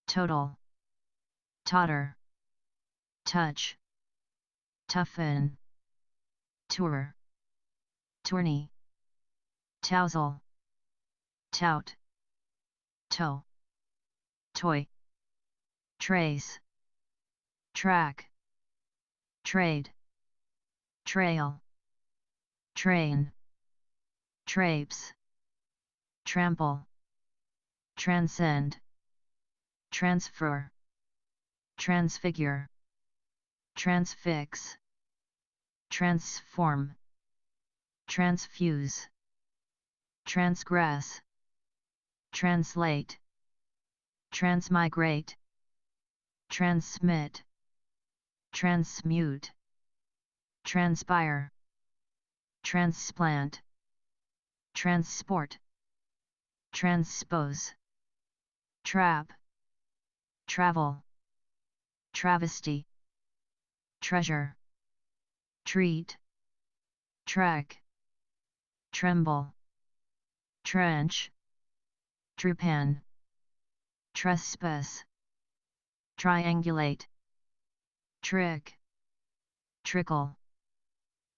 total, totter, touch, toughen, tour, tourney, tousle, tout, toe, toy, trace, track, trade, trail, train, traipse, trample, transcend, transfer, transfigure, transfix, transform, transfuse, transgress, translate, transmigrate, transmit, transmute, transpire, transplant, transport, transpose, trap, travel, travesty, treasure, treat, trek, tremble, trench, trepan, trespass, triangulate, trick, trickle,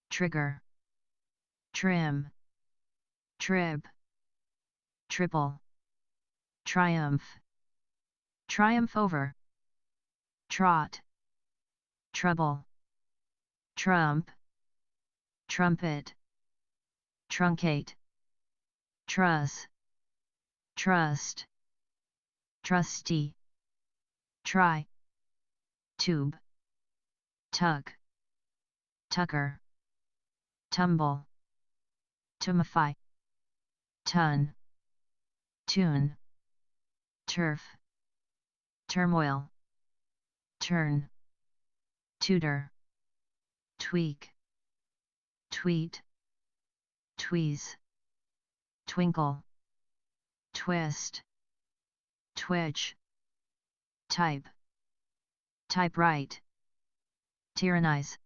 trigger, trim, trib, triple, triumph, triumph over, trot, trouble, trump, trumpet, truncate, truss, trust, trusty, try, tube, tug, tucker, tumble, tumify, ton, tune, turf, turmoil, turn, tutor, tweak, tweet, tweeze, twinkle, twist, twitch, type, typewrite, tyrannize,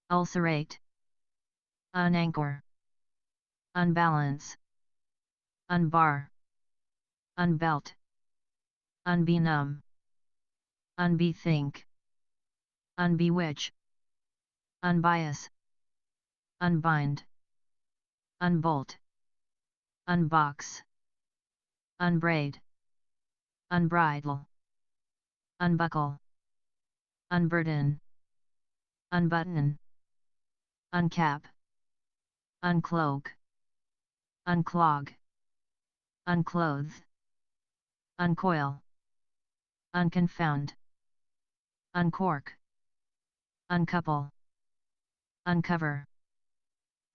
ulcerate, unanchor, unbalance, unbar, unbelt, unbenumb, unbethink, unbewitch, unbias, unbind, unbolt, unbox, unbraid, unbridle, unbuckle, unburden, unbutton, uncap, uncloak, unclog, unclothe, uncoil, unconfound, uncork, uncouple, uncover,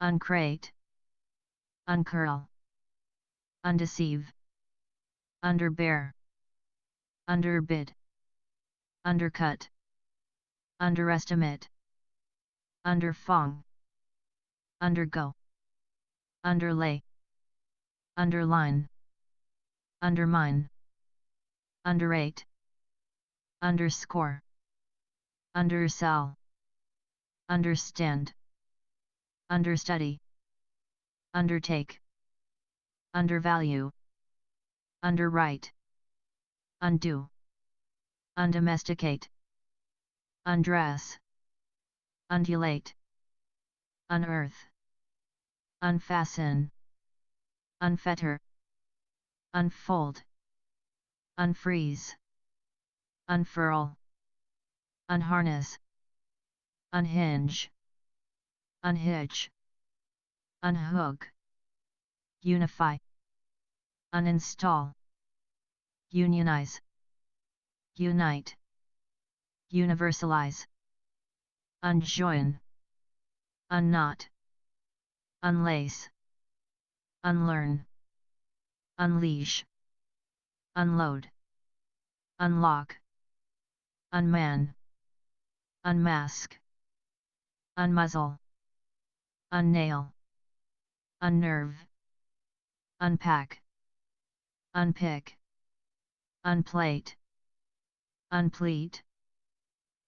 uncrate, uncurl, undeceive, underbear, underbid, undercut, underestimate, underfong, undergo, underlay, underline, undermine, underrate, underscore, undersell, understand, understudy, undertake, undervalue, underwrite, undo, undomesticate, undress, undulate, unearth, unfasten, unfetter, unfold, unfreeze, unfurl, unharness, unhinge, unhitch, unhook, unify, uninstall, unionize, unite, universalize, unjoin, unknot, unlace, unlearn, unleash, unload, unlock, unman, unmask, unmuzzle, unnail, unnerve, unpack, unpick, unplate, unpleat,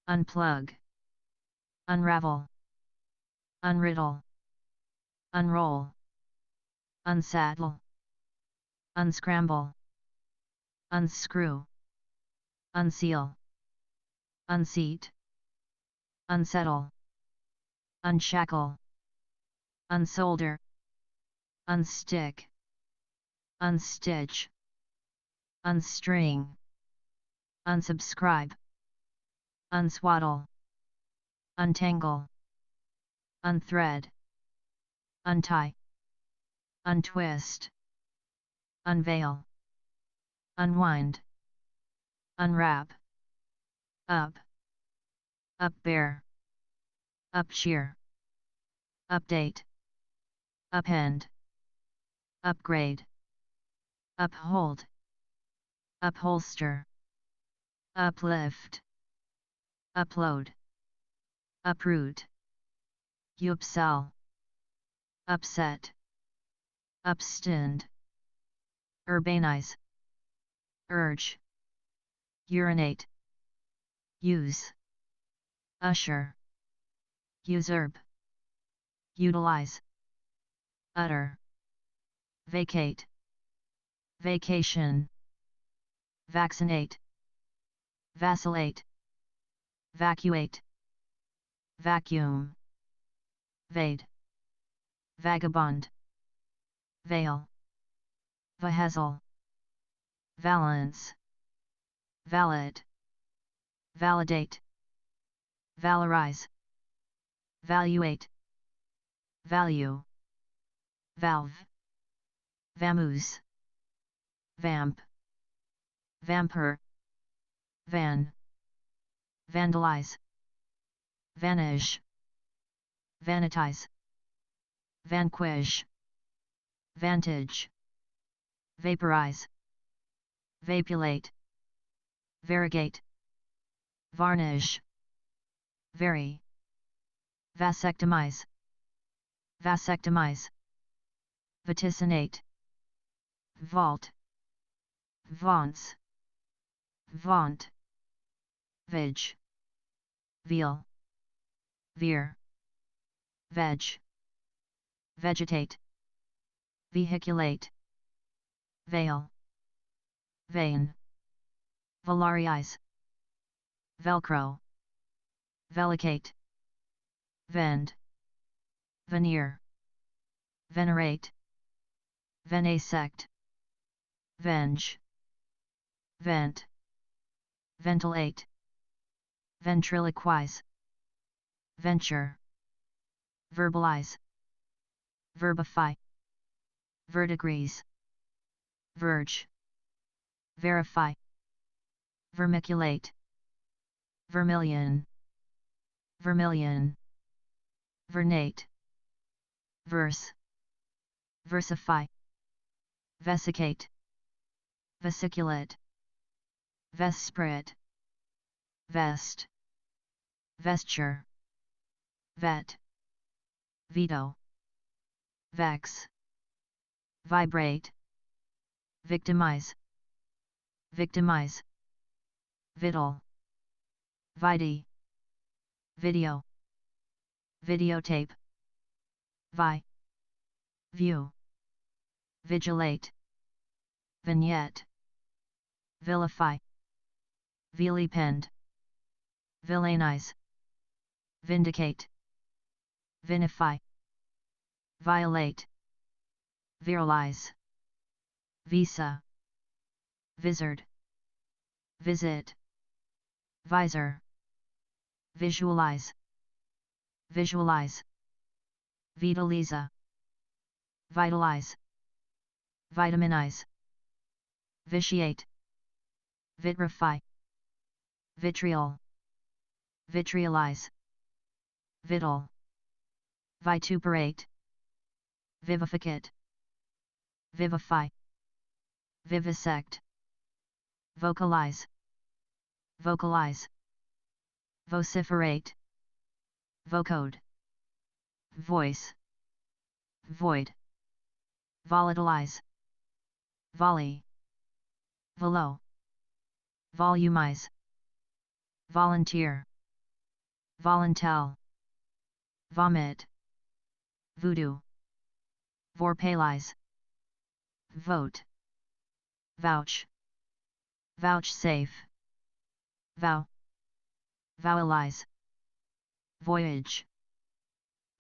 unplug, unravel, unriddle, unroll, unsaddle, unscramble, unscrew, unseal, unseat, unsettle, unshackle, unsolder, unstick, unstitch, unstring, unsubscribe, unswaddle, untangle, unthread, untie, untwist, unveil, unwind, unwrap, up, upbear, upshear, update, upend, upgrade, uphold, upholster, uplift, upload, uproot, upsell, upset, upstand, urbanize, urge, urinate, use, usher, usurp, utilize, utter, vacate, vacation, vaccinate, vacillate, vacuate, vacuum, vade, vagabond, veil, vahazel, valence, valid, validate, valorize, valuate, value, valve, vamoose, vamp, vampire, van, vandalize, vanish, vanitize, vanquish, vantage, vaporize, vapulate, variegate, varnish, vary, vasectomize, vasectomize, vaticinate, vault, vaunts, vaunt, veg, veal, veer, veg, vegetate, vehiculate, veil, vein, valarize, velcro, velicate, vend, veneer, venerate, venasect, venge, vent, ventilate, ventriloquize, venture, verbalize, verbify, verdigris, verge, verify, vermiculate, vermilion, vermilion, vernate, verse, versify, vesicate, vesiculate, vesprit, vest, vesture, vet, veto, vex, vibrate, victimize, victimize, victual, vidi, video, videotape, vi, view, vigilate, vignette, vilify, vilipend, villainize, vindicate, vinify, violate, viralize, visa, vizard, visit, visor, visualize, visualize, vitaliza, vitalize, vitaminize, vitiate, vitrify, vitriol, vitriolize, vital, vituperate, vivificate, vivify, vivisect, vocalize, vocalize, vociferate, vocode, voice, void, volatilize, volley, volo, volumize, volunteer, voluntel, vomit, voodoo, vorpalize, vote, vouch, vouchsafe, vow, vowelize, voyage,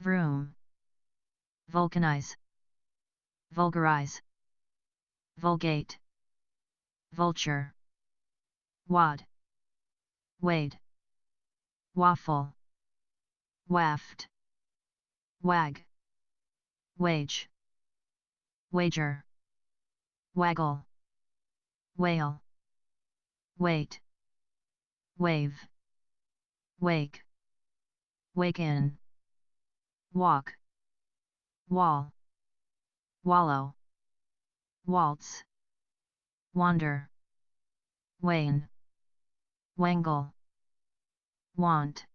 vroom, vulcanize, vulgarize, vulgate, vulture, wad, wade, waffle, waft, wag, wage, wager, waggle, whale, wait, wave, wake, waken, walk, wall, wallow, waltz, wander, wane, wangle, want,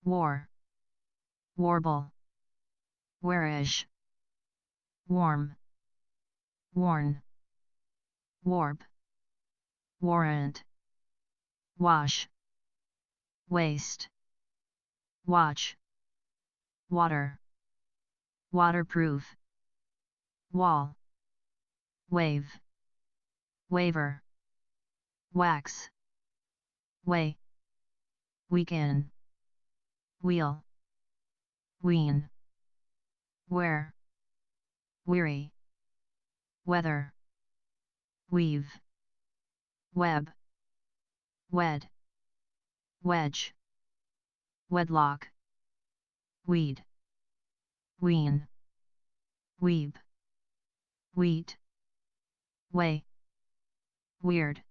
war, warble, warish, warm, warn, warp, warrant, wash, waste, watch, water, waterproof, wall, wave, waver, wax, way, weaken, wheel, wean, wear, weary, weather, weave, web, wed, wedge, wedlock, weed, wean, weeb, wheat, way, weird,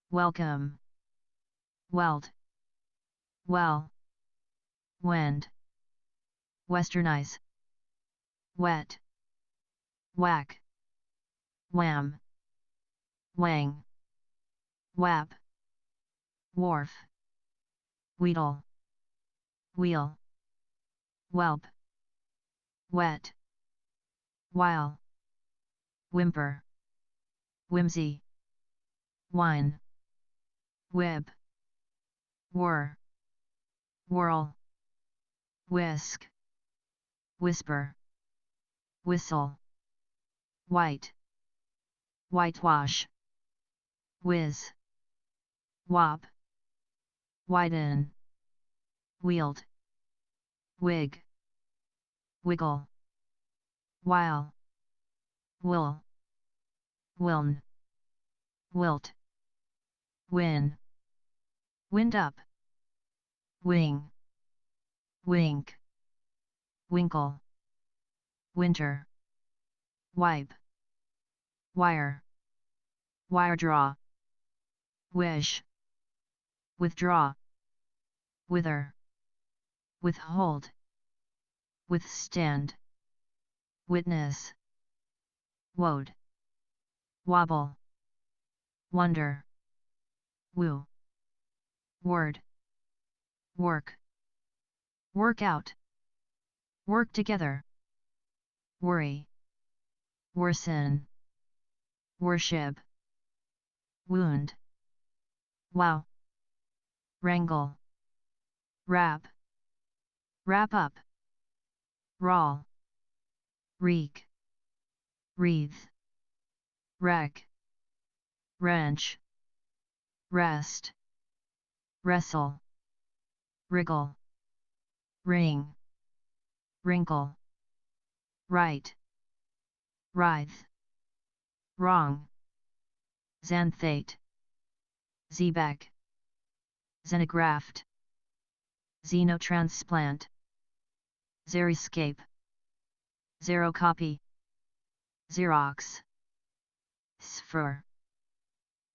welcome, weld, well, wend, westernize, wet, whack, wham, wang, whap, wharf, wheedle, wheel, whelp, wet, while, whimper, whimsy, wine, wib, whir, whirl, whisk, whisper, whistle, white, whitewash, whiz, wop, widen, wield, wig, wiggle, while, wool, wiln, wilt, win, wind up, wing, wink, winkle, winter, wipe, wire, wire draw, wish, withdraw, wither, withhold, withstand, witness, wode, wobble, wonder, woo, word, work, work out, work together, worry, worsen, worship, wound, wow, wrangle, wrap, wrap up, rawl, reek, wreath, wreck, wrench, rest, wrestle, wriggle, ring, wrinkle, right, writhe, wrong, xanthate, xebec, xenograft, xenotransplant, xeriscape, xerocopy, xerox, sphere,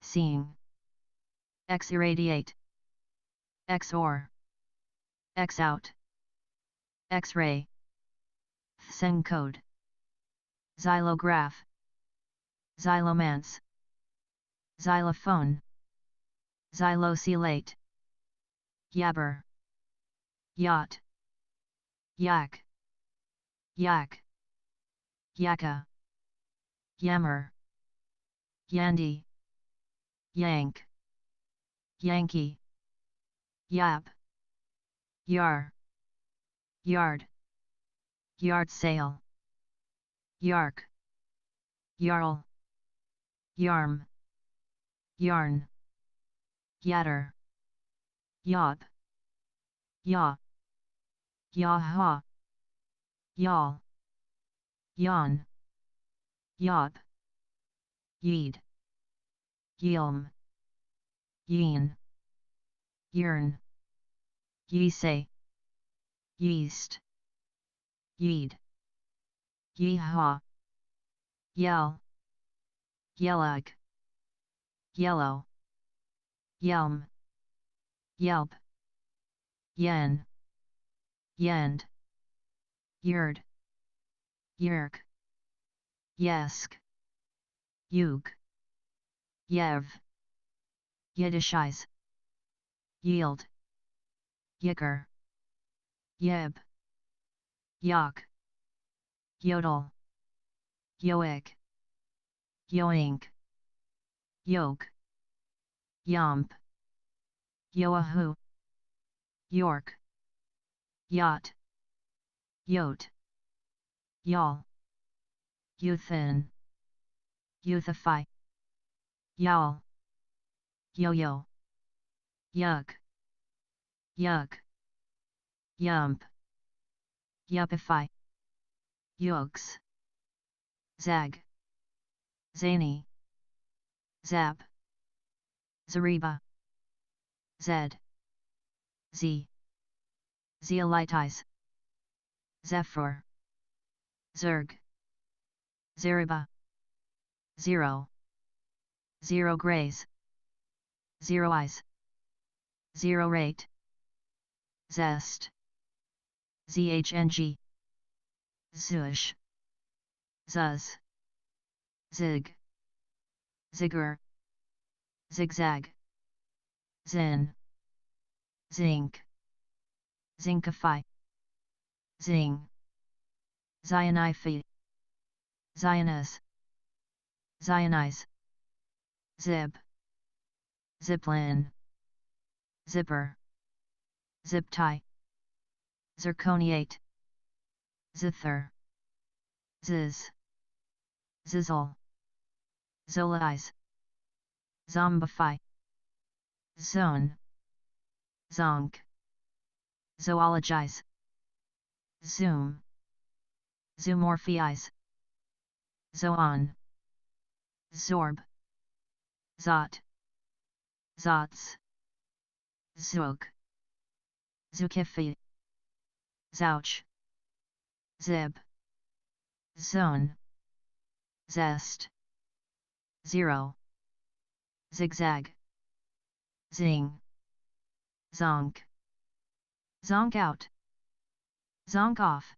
seeing, x-irradiate, x-or, x-out, x-ray, code, xylograph, xylomance, xylophone, xylocelate, yabber, yacht, yak, yak, yakka, yammer, yandy, yank, yankee, yap, yar, yard, yard sale, yark, yarl, yarm, yarn, yatter, yawp, yaw, yaha, yawl, yawn, yawp, yeed, yelm, yeen, yearn, yeesay, yeast, yeed, yeehaw, yell, yellag, yellow, yelm, yelp, yen, yend, yerd, yerk, yesk, yug, yev, Yiddishize, yield, yicker, yib, yok, yodel, yoic, yoink, yoke, yomp, yoahu, york, yacht, yote, y'all, youthin, youthify, y'all, yo-yo, yuck, yuck, yump, yuppify, yokes, zag, zany, zap, zariba, zed, z, zeolitize, zephyr, zerg, zeriba, zero, zero graze, zero eyes, zero rate, zest, zhng, zush, zuz, zig, zigger, zigzag, zin, zinc, zincify, zing, zionify, zionus, zionize, zip, ziplin, zipper, zip tie, zirconiate, zither, ziz, zizzle, zolaize, zombify, zone, zonk, zoologize, zoom, zoomorphize, zoon, zorb, zot, zots, zook, zookifi, zouch, zib, zone, zest, zero, zigzag, zing, zonk, zonk out, zonk off,